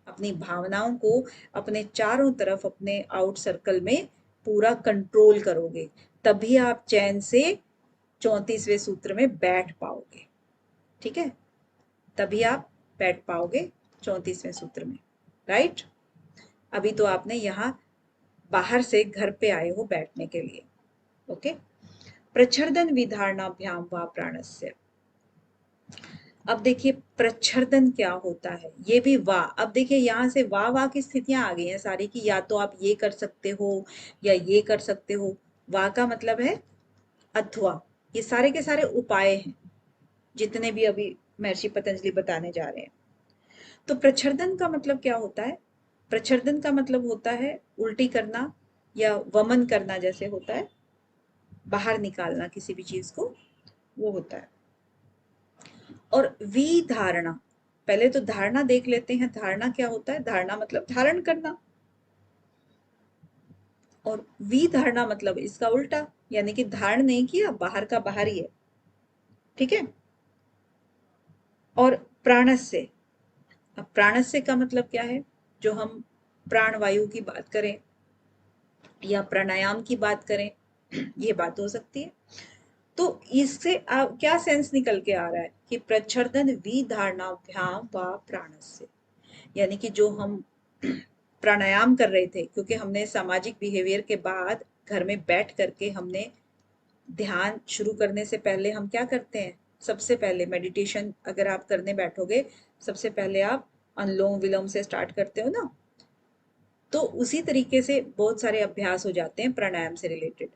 अपनी भावनाओं को अपने चारों तरफ अपने आउट सर्कल में पूरा कंट्रोल करोगे, तभी आप चैन से 34वें सूत्र में बैठ पाओगे। ठीक है, तभी आप बैठ पाओगे 34वें सूत्र में। राइट, अभी तो आपने यहाँ बाहर से घर पे आए हो बैठने के लिए। ओके, प्रच्छर्दन विधारणाभ्याम वा प्राणस्य। अब देखिए प्रच्छर्दन क्या होता है, ये भी वाह। अब देखिए यहाँ से वाह की स्थितियां आ गई हैं सारी की, या तो आप ये कर सकते हो या ये कर सकते हो। वाह का मतलब है अथवा, ये सारे के सारे उपाय हैं जितने भी अभी महर्षि पतंजलि बताने जा रहे हैं। तो प्रच्छर्दन का मतलब क्या होता है? प्रच्छर्दन का मतलब होता है उल्टी करना या वमन करना, जैसे होता है बाहर निकालना किसी भी चीज को, वो होता है। और विधारणा, पहले तो धारणा देख लेते हैं। धारणा क्या होता है? धारणा मतलब धारण करना, और विधारणा मतलब इसका उल्टा, यानी कि धारण नहीं किया, बाहर का बाहर ही है। ठीक है, और प्राणस्य, अब प्राणस्य का मतलब क्या है? जो हम प्राणवायु की बात करें या प्राणायाम की बात करें, ये बात हो सकती है। तो इससे क्या सेंस निकल के आ रहा है कि प्रच्छर्दन विधारणाभ्याम व प्राणस्य, यानी कि जो हम प्राणायाम कर रहे थे, क्योंकि हमने सामाजिक बिहेवियर के बाद घर में बैठ करके हमने ध्यान शुरू करने से पहले हम क्या करते हैं? सबसे पहले मेडिटेशन अगर आप करने बैठोगे, सबसे पहले आप अनुलोम विलोम से स्टार्ट करते हो ना, तो उसी तरीके से बहुत सारे अभ्यास हो जाते हैं प्राणायाम से रिलेटेड।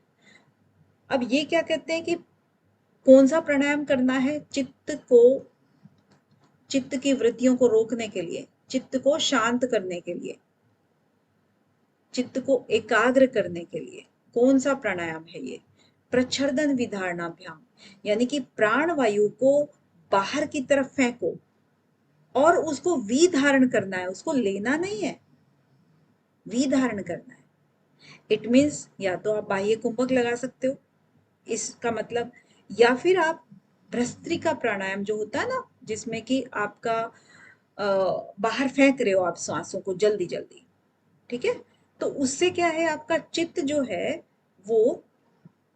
अब ये क्या कहते हैं कि कौन सा प्राणायाम करना है? चित्त की वृत्तियों को रोकने के लिए, चित्त को शांत करने के लिए, चित्त को एकाग्र करने के लिए कौन सा प्राणायाम है? ये प्रच्छर्दन विधारणाभ्याम, यानी कि प्राण वायु को बाहर की तरफ फेंको और उसको विधारण करना है, उसको लेना नहीं है, विधारण करना है। इट मीन्स या तो आप बाह्य कुंभक लगा सकते हो, इसका मतलब, या फिर आप भ्रस्त्रिका प्राणायाम जो होता है ना, जिसमें कि आपका बाहर फेंक रहे हो आप सांसों को जल्दी जल्दी। ठीक है, तो उससे क्या है, आपका चित्त जो है वो,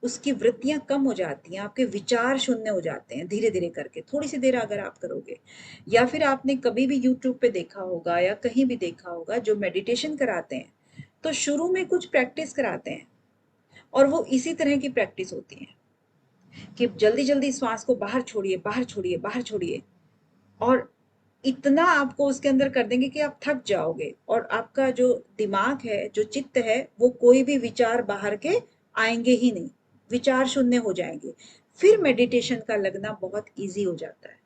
उसकी वृत्तियां कम हो जाती हैं, आपके विचार शून्य हो जाते हैं धीरे धीरे करके। थोड़ी सी देर अगर आप करोगे, या फिर आपने कभी भी यूट्यूब पे देखा होगा या कहीं भी देखा होगा, जो मेडिटेशन कराते हैं तो शुरू में कुछ प्रैक्टिस कराते हैं, और वो इसी तरह की प्रैक्टिस होती है कि जल्दी जल्दी श्वास को बाहर छोड़िए, बाहर छोड़िए, बाहर छोड़िए, और इतना आपको उसके अंदर कर देंगे कि आप थक जाओगे और आपका जो दिमाग है, जो चित्त है, वो कोई भी विचार बाहर के आएंगे ही नहीं, विचार शून्य हो जाएंगे। फिर मेडिटेशन का लगना बहुत इजी हो जाता है।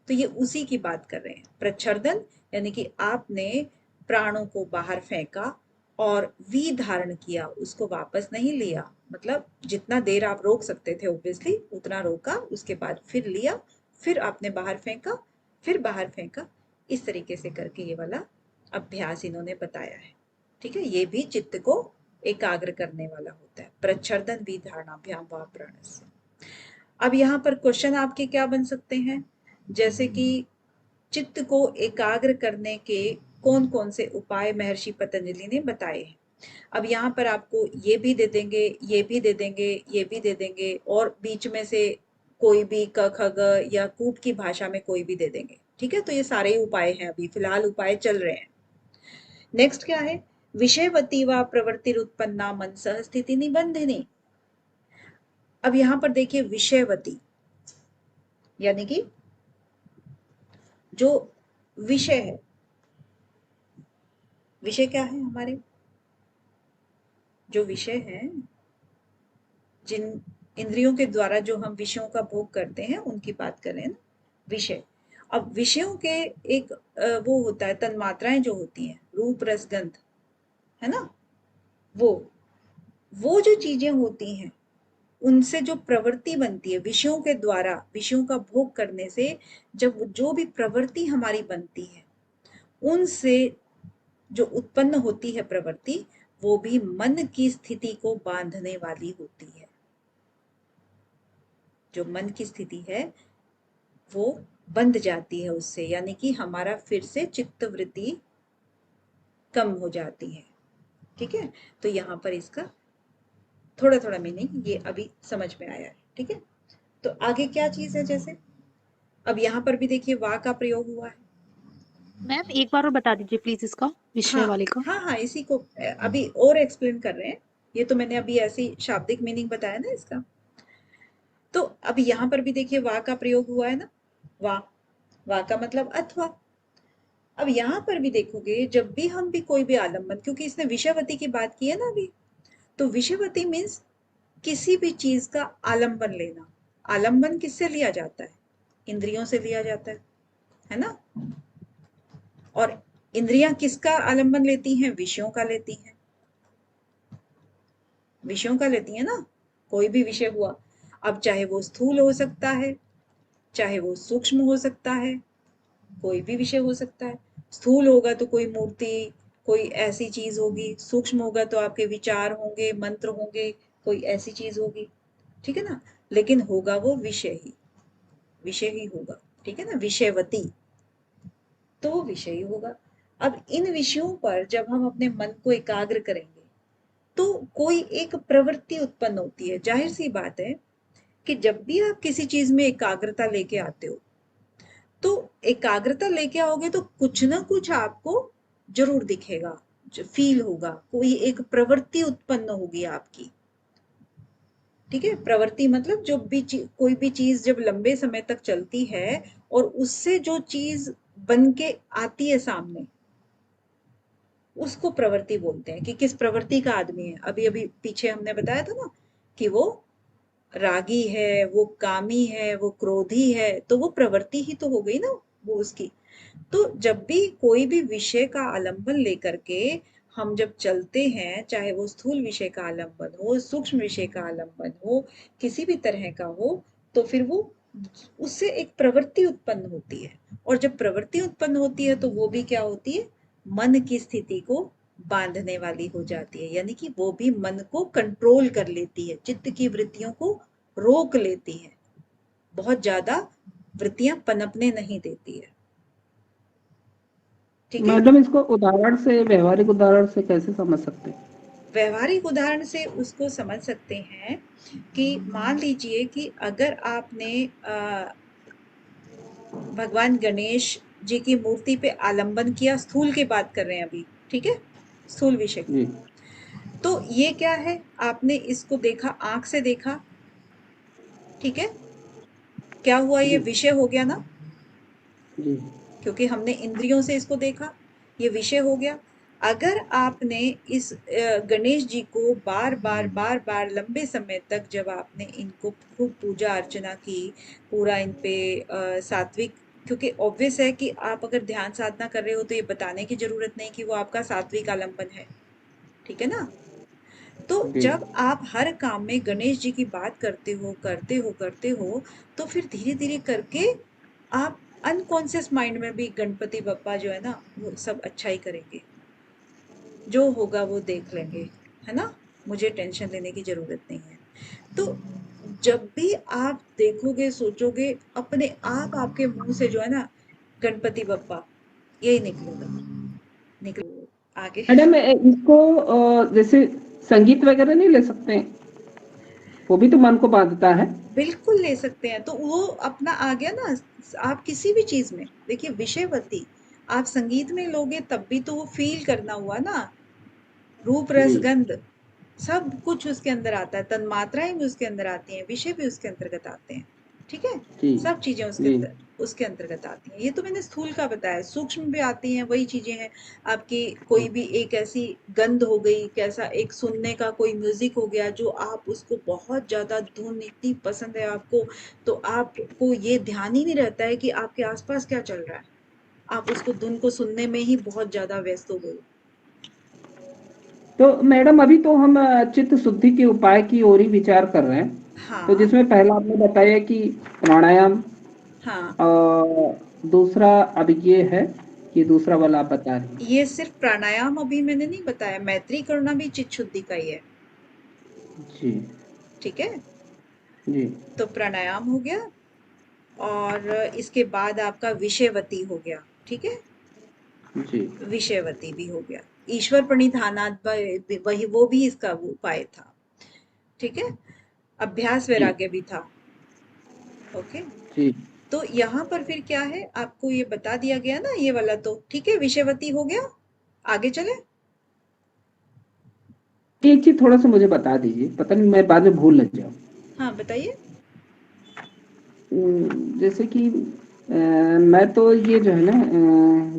तो ये उसी की बात कर रहे हैं, प्रच्छर्दन, यानी कि आपने प्राणों को बाहर फेंका और वी धारण किया, उसको वापस नहीं लिया। मतलब जितना देर आप रोक सकते थे ऑब्वियसली उतना रोका, उसके बाद फिर लिया, फिर आपने बाहर फेंका, फिर बाहर फेंका। इस तरीके से करके ये वाला अभ्यास इन्होंने बताया है। ठीक है, ये भी चित्त को एकाग्र करने वाला होता है, प्रच्छर्दन वी धारणाभ्याम वा प्राणस्य। अब यहाँ पर क्वेश्चन आपके क्या बन सकते हैं, जैसे कि चित्त को एकाग्र करने के कौन कौन से उपाय महर्षि पतंजलि ने बताए हैं। अब यहाँ पर आपको ये भी दे देंगे, ये भी दे देंगे, ये भी दे देंगे, और बीच में से कोई भी क ख ग या कूट की भाषा में कोई भी दे देंगे। ठीक है, तो ये सारे ही उपाय हैं, अभी फिलहाल उपाय चल रहे हैं। नेक्स्ट क्या है, विषयवती व प्रवृत्तिरुत्पन्ना मनसः स्थिति निबंधिनी। अब यहाँ पर देखिए विषयवती यानी कि जो विषय है, विषय क्या है हमारे, जो विषय है, जिन इंद्रियों के द्वारा जो हम विषयों का भोग करते हैं उनकी बात कर रहे हैं ना, विषय। अब विषयों के एक वो होता है, तन्मात्राएं जो होती हैं, रूप रस गंध, है ना, वो जो चीजें होती हैं उनसे जो प्रवृत्ति बनती है विषयों के द्वारा, विषयों का भोग करने से जब जो भी प्रवृत्ति हमारी बनती है उनसे जो उत्पन्न होती है प्रवृत्ति, वो भी मन की स्थिति को बांधने वाली होती है। जो मन की स्थिति है वो बंध जाती है उससे, यानी कि हमारा फिर से चित्त वृत्ति कम हो जाती है। ठीक है, तो यहाँ पर इसका थोड़ा थोड़ा मीनिंग ये अभी समझ में आया है। ठीक है, तो आगे क्या चीज है, जैसे अब यहाँ पर भी देखिए वा का प्रयोग हुआ है। मैम एक बार और बता दीजिए प्लीज इसका विषय वाले का। हाँ, इसी को अभी और एक्सप्लेन कर रहे हैं। ये तो मैंने अभी ऐसी शाब्दिक मीनिंग बताया ना इसका। तो अभी यहाँ पर भी देखिए वा का प्रयोग हुआ है ना, वा का मतलब अथवा। अब यहाँ पर भी देखोगे जब भी हम भी कोई भी आलम्बन, क्योंकि इसने विषयवती की बात की है ना अभी, तो विषयवती मीन्स किसी भी चीज का आलम्बन लेना। आलम्बन किससे लिया जाता है, इंद्रियों से लिया जाता है ना। और इंद्रियां किसका आलम्बन लेती हैं, विषयों का लेती हैं, विषयों का लेती है ना, कोई भी विषय हुआ। अब चाहे वो स्थूल हो सकता है, चाहे वो सूक्ष्म हो सकता है, कोई भी विषय हो सकता है। स्थूल होगा तो कोई मूर्ति, कोई ऐसी चीज होगी, सूक्ष्म होगा तो आपके विचार होंगे, मंत्र होंगे, कोई ऐसी चीज होगी। ठीक है ना, लेकिन होगा वो विषय ही होगा। ठीक है ना, विषयवती, तो वो विषय ही होगा। अब इन विषयों पर जब हम अपने मन को एकाग्र करेंगे तो कोई एक प्रवृत्ति उत्पन्न होती है। जाहिर सी बात है कि जब भी आप किसी चीज में एकाग्रता लेके आते हो, तो एकाग्रता लेके आओगे तो कुछ ना कुछ आपको जरूर दिखेगा, फील होगा, कोई एक प्रवृत्ति उत्पन्न होगी आपकी। ठीक है, प्रवृत्ति मतलब जो भी कोई भी चीज जब लंबे समय तक चलती है और उससे जो चीज बन के आती है सामने, उसको प्रवृत्ति बोलते हैं कि किस प्रवृत्ति का आदमी है। अभी अभी पीछे हमने बताया था ना कि वो रागी है, वो कामी है, वो क्रोधी है, तो वो प्रवृत्ति ही तो हो गई ना वो उसकी। तो जब भी कोई भी विषय का आलंबन लेकर के हम जब चलते हैं, चाहे वो स्थूल विषय का आलंबन हो, सूक्ष्म विषय का आलंबन हो, किसी भी तरह का हो, तो फिर वो उससे एक प्रवृत्ति उत्पन्न होती है। और जब प्रवृत्ति उत्पन्न होती है तो वो भी क्या होती है, मन की स्थिति को बांधने वाली हो जाती है, यानी कि वो भी मन को कंट्रोल कर लेती है, चित्त की वृत्तियों को रोक लेती है, बहुत ज्यादा वृत्तियां पनपने नहीं देती है। ठीक है, मैडम इसको उदाहरण से, व्यवहारिक उदाहरण से कैसे समझ सकते हैं? व्यवहारिक उदाहरण से उसको समझ सकते हैं कि मान लीजिए कि अगर आपने भगवान गणेश जी की मूर्ति पे आलंबन किया, स्थूल की बात कर रहे हैं अभी, ठीक है, स्थूल विषय जी तो ये क्या है, आपने इसको देखा, आंख से देखा, ठीक है, क्या हुआ, ये जी विषय हो गया ना। जी क्योंकि हमने इंद्रियों से इसको देखा, ये विषय हो गया। अगर आपने इस गणेश जी को बार बार लंबे समय तक जब आपने इनको खूब पूजा अर्चना की, पूरा इन पे सात्विक, क्योंकि ऑब्वियस है कि आप अगर ध्यान साधना कर रहे हो तो ये बताने की जरूरत नहीं कि वो आपका सात्विक आलंबन है, ठीक है ना। तो जी जब आप हर काम में गणेश जी की बात करते हो तो फिर धीरे धीरे करके आप अनकॉन्शियस माइंड में भी गणपति बप्पा जो है ना वो सब अच्छा ही करेंगे, जो होगा वो देख लेंगे, है ना, मुझे टेंशन लेने की जरूरत नहीं है। तो जब भी आप देखोगे सोचोगे अपने आप आपके मुंह से जो है ना गणपति बप्पा यही निकलेगा, निकलो आगे। मैडम, इसको जैसे संगीत वगैरह नहीं ले सकते हैं? वो भी तो मन को बांधता है। बिल्कुल ले सकते हैं, तो वो अपना आ गया ना। आप किसी भी चीज में देखिए विषयवती, आप संगीत में लोगे तब भी तो वो फील करना हुआ ना, रूप जी रस गंध सब कुछ उसके अंदर आता है, तन्मात्राएं भी उसके अंदर आती हैं, विषय भी उसके अंतर्गत आते हैं, ठीक है, जी सब चीजें जी उसके अंतर्गत आती हैं। ये तो मैंने स्थूल का बताया, सूक्ष्म भी आती हैं, वही चीजें हैं आपकी। कोई भी एक ऐसी गंध हो गई, कैसा एक सुनने का कोई म्यूजिक हो गया जो आप उसको बहुत ज्यादा धुन इतनी पसंद है आपको, तो आपको ये ध्यान ही नहीं रहता है कि आपके आसपास क्या चल रहा है, आप उसको धुन को सुनने में ही बहुत ज्यादा व्यस्त हो गए। तो मैडम, अभी तो हम चित्त शुद्धि के उपाय की ओर ही विचार कर रहे हैं। तो हाँ जिसमें पहला आपने बताया कि प्राणायाम, हाँ, और दूसरा अब ये है कि दूसरा वाला आप बता रही हैं। ये सिर्फ प्राणायाम अभी मैंने नहीं बताया, मैत्री करना भी चित्त शुद्धि का ही है, जी ठीक है। जी तो प्राणायाम हो गया और इसके बाद आपका विषयवती हो गया, ठीक है, जी विषयवती भी हो गया। ईश्वर प्रणिधानात् वही वो भी इसका वो उपाय था, ठीक है। अभ्यास जी वैराग्य भी था, ओके। जी। तो यहाँ पर फिर क्या है आपको ये बता दिया गया ना, ये वाला तो ठीक है, विषयवती हो गया। आगे चले। एक चीज थोड़ा सा मुझे बता दीजिए, पता नहीं मैं बाद में भूल न जाऊं। हाँ बताइए। जैसे कि मैं तो ये जो है ना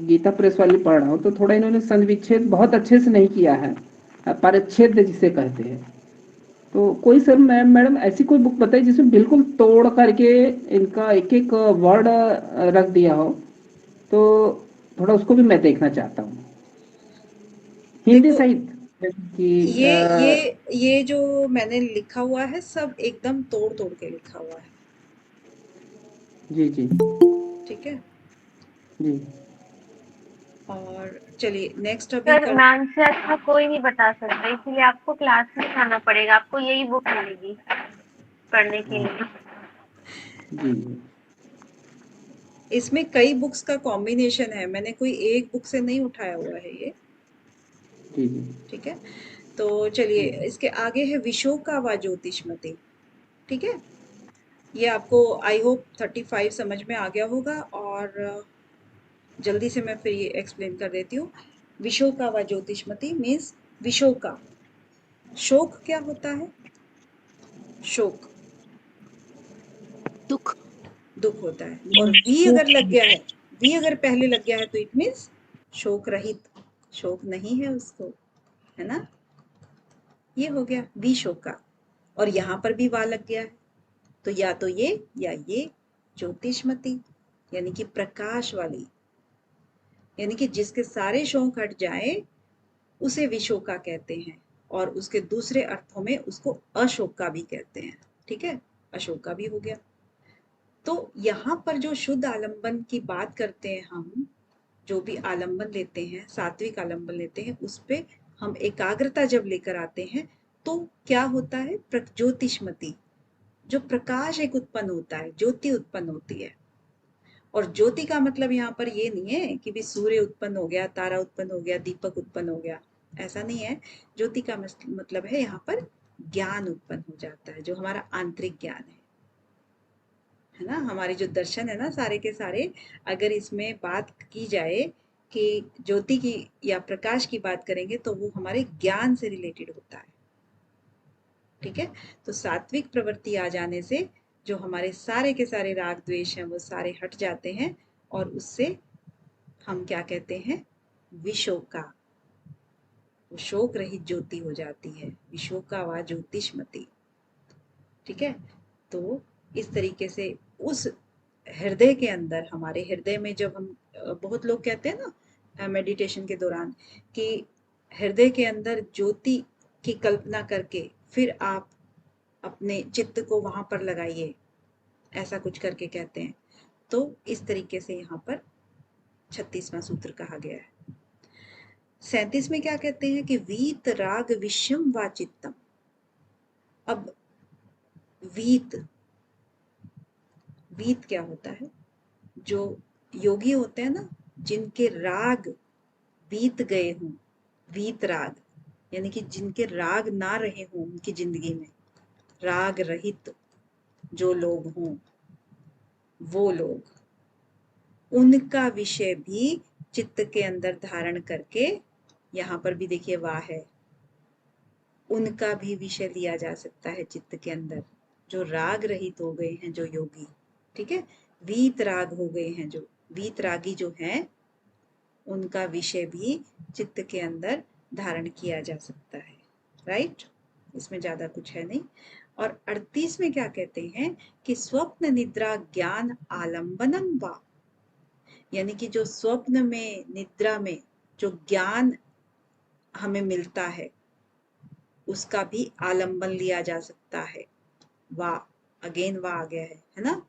गीता प्रेस वाली पढ़ रहा हूँ, तो थोड़ा इन्होंने संधि विच्छेद बहुत अच्छे से नहीं किया है, परिच्छेद जिसे कहते हैं। तो कोई सर मैडम ऐसी कोई बुक बताइए जिसमें बिल्कुल तोड़ करके इनका एक एक वर्ड रख दिया हो, तो थोड़ा उसको भी मैं देखना चाहता हूँ, हिंदी देखो सहित। जैसे कि ये ये ये जो मैंने लिखा हुआ है सब एकदम तोड़ तोड़ के लिखा हुआ है, जी जी ठीक है। जी। और चलिए नेक्स्ट अभी सर कर। मैम से अच्छा कोई नहीं बता सकता, इसीलिए आपको क्लास में आना पड़ेगा, आपको यही बुक मिलेगी पढ़ने के लिए। जी जी इसमें कई बुक्स का कॉम्बिनेशन है, मैंने कोई एक बुक से नहीं उठाया हुआ है ये, जी जी ठीक है। तो चलिए जी इसके आगे है विशोका व ज्योतिष्मति, ठीक है। ये आपको आई होप 35 समझ में आ गया होगा, और जल्दी से मैं फिर ये एक्सप्लेन कर देती हूँ। विशोका व ज्योतिष्मति मीन्स विशोका, शोक क्या होता है, शोक दुख। दुख होता है, और वी अगर लग गया है, वी अगर पहले लग गया है तो इट मीन्स शोक रहित, शोक नहीं है उसको, है ना, ये हो गया वी शोका। और यहाँ पर भी वा लग गया है, तो या तो ये या ये ज्योतिष्मति, यानी कि प्रकाश वाली, यानी कि जिसके सारे शोक हट जाए उसे विशोका कहते हैं, और उसके दूसरे अर्थों में उसको अशोका भी कहते हैं, ठीक है, अशोका भी हो गया। तो यहाँ पर जो शुद्ध आलंबन की बात करते हैं हम, जो भी आलंबन लेते हैं, सात्विक आलंबन लेते हैं, उस पे हम एकाग्रता जब लेकर आते हैं तो क्या होता है, ज्योतिष्मति, जो प्रकाश एक उत्पन्न होता है, ज्योति उत्पन्न होती है। और ज्योति का मतलब यहाँ पर ये नहीं है कि भी सूर्य उत्पन्न हो गया, तारा उत्पन्न हो गया, दीपक उत्पन्न हो गया, ऐसा नहीं है। ज्योति का मतलब है यहाँ पर ज्ञान उत्पन्न हो जाता है, जो हमारा आंतरिक ज्ञान है ना। हमारे जो दर्शन है ना सारे के सारे, अगर इसमें बात की जाए कि ज्योति की या प्रकाश की बात करेंगे तो वो हमारे ज्ञान से रिलेटेड होता है, ठीक है। तो सात्विक प्रवृत्ति आ जाने से जो हमारे सारे के सारे राग द्वेष हैं वो सारे हट जाते हैं, और उससे हम क्या कहते हैं, विशोका, वो शोक रहित ज्योति हो जाती है, विशोका वा ज्योतिष्मति। ठीक है, तो इस तरीके से उस हृदय के अंदर, हमारे हृदय में जब हम बहुत लोग कहते हैं ना मेडिटेशन के दौरान कि हृदय के अंदर ज्योति की कल्पना करके फिर आप अपने चित्त को वहां पर लगाइए, ऐसा कुछ करके कहते हैं। तो इस तरीके से यहाँ पर 36वां सूत्र कहा गया है। 37 में क्या कहते हैं कि वीत राग विषम वा चित्तम। अब वीत, वीत क्या होता है, जो योगी होते हैं ना, जिनके राग बीत गए हों, वीत राग यानी कि जिनके राग ना रहे हों उनकी जिंदगी में, राग रहित जो लोग हों, वो लोग, उनका विषय भी चित्त के अंदर धारण करके, यहाँ पर भी देखिए वाह है, उनका भी विषय लिया जा सकता है चित्त के अंदर, जो राग रहित हो गए हैं, जो योगी। ठीक है, वीत राग हो गए हैं, जो वीत रागी जो हैं, उनका विषय भी चित्त के अंदर धारण किया जा सकता है। राइट, इसमें ज्यादा कुछ है नहीं। और 38 में क्या कहते हैं कि स्वप्न निद्रा ज्ञान आलंबनम वा, यानी कि जो स्वप्न में, निद्रा में जो ज्ञान हमें मिलता है उसका भी आलंबन लिया जा सकता है। वाह, अगेन वाह आ गया है ना।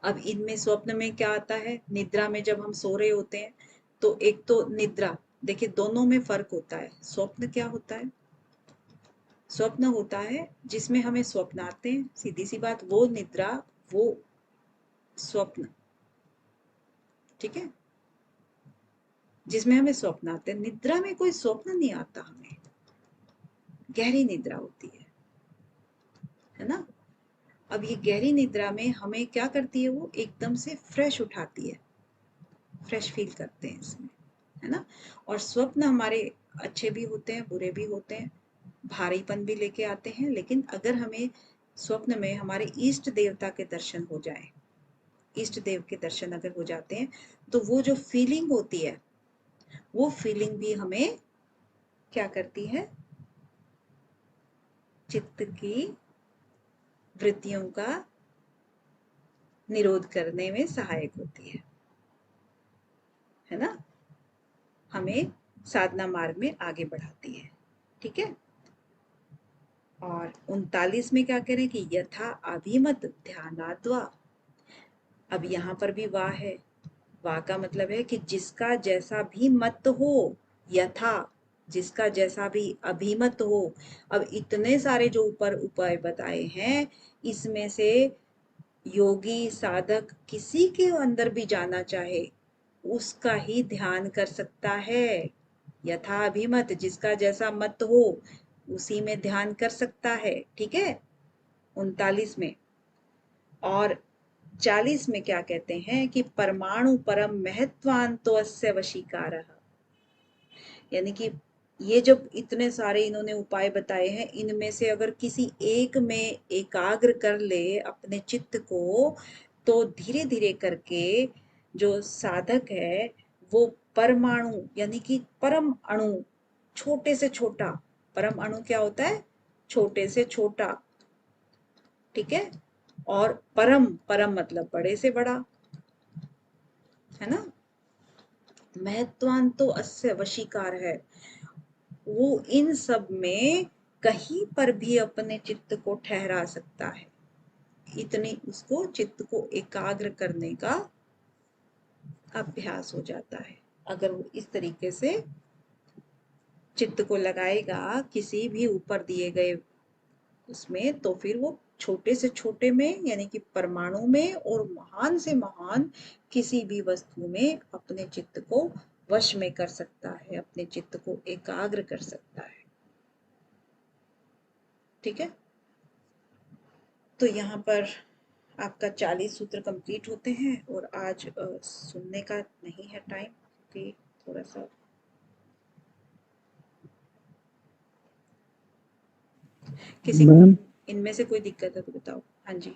अब इनमें स्वप्न में क्या आता है, निद्रा में जब हम सो रहे होते हैं तो एक तो निद्रा, देखिए दोनों में फर्क होता है। स्वप्न क्या होता है, स्वप्न होता है जिसमें हमें स्वप्न आते हैं, सीधी सी बात, वो निद्रा, वो स्वप्न। ठीक है, जिसमें हमें स्वप्न आते हैं। निद्रा में कोई स्वप्न नहीं आता हमें, गहरी निद्रा होती है ना। अब ये गहरी निद्रा में हमें क्या करती है, वो एकदम से फ्रेश उठाती है, फ्रेश फील करते हैं इसमें, है ना। और स्वप्न हमारे अच्छे भी होते हैं, बुरे भी होते हैं, भारीपन भी लेके आते हैं, लेकिन अगर हमें स्वप्न में हमारे इष्ट देवता के दर्शन हो जाए, इष्ट देव के दर्शन अगर हो जाते हैं, तो वो जो फीलिंग होती है, वो फीलिंग भी हमें क्या करती है, चित्त की वृत्तियों का निरोध करने में सहायक होती है ना, हमें साधना मार्ग में आगे बढ़ाती है। ठीक है, और 39 में क्या कह रहे हैं कि यथा अभिमत ध्यानाद्वा। अब यहाँ पर भी वाह है, वाह का मतलब है कि जिसका जैसा भी मत हो, यथा, जिसका जैसा भी अभिमत हो। अब इतने सारे जो ऊपर उपाय बताए हैं, इसमें से योगी साधक किसी के अंदर भी जाना चाहे उसका ही ध्यान कर सकता है। यथा अभिमत, जिसका जैसा मत हो उसी में ध्यान कर सकता है। ठीक है, 39 में। और 40 में क्या कहते हैं कि परमाणु परम महत्वान्तो अस्य वशीकारः, यानी कि ये जब इतने सारे इन्होंने उपाय बताए हैं, इनमें से अगर किसी एक में एकाग्र कर ले अपने चित्त को, तो धीरे धीरे करके जो साधक है वो परमाणु यानी कि परम अणु, छोटे से छोटा, परम अणु क्या होता है, छोटे से छोटा। ठीक है, और परम, परम मतलब बड़े से बड़ा, है ना। महत्वान्तो अस्य वशीकार है, वो इन सब में कहीं पर भी अपने चित्त को ठहरा सकता है। इतनी उसको चित्त को एकाग्र करने का अभ्यास हो जाता है। अगर वो इस तरीके से चित्त को लगाएगा किसी भी ऊपर दिए गए उसमें, तो फिर वो छोटे से छोटे में यानी कि परमाणु में और महान से महान किसी भी वस्तु में अपने चित्त को वश में कर सकता है, अपने चित्त को एकाग्र कर सकता है। ठीक है, तो यहाँ पर आपका 40 सूत्र कंप्लीट होते हैं। और आज सुनने का नहीं है टाइम, क्योंकि थोड़ा सा किसी मैम इनमें से कोई दिक्कत है तो बताओ। हाँ जी।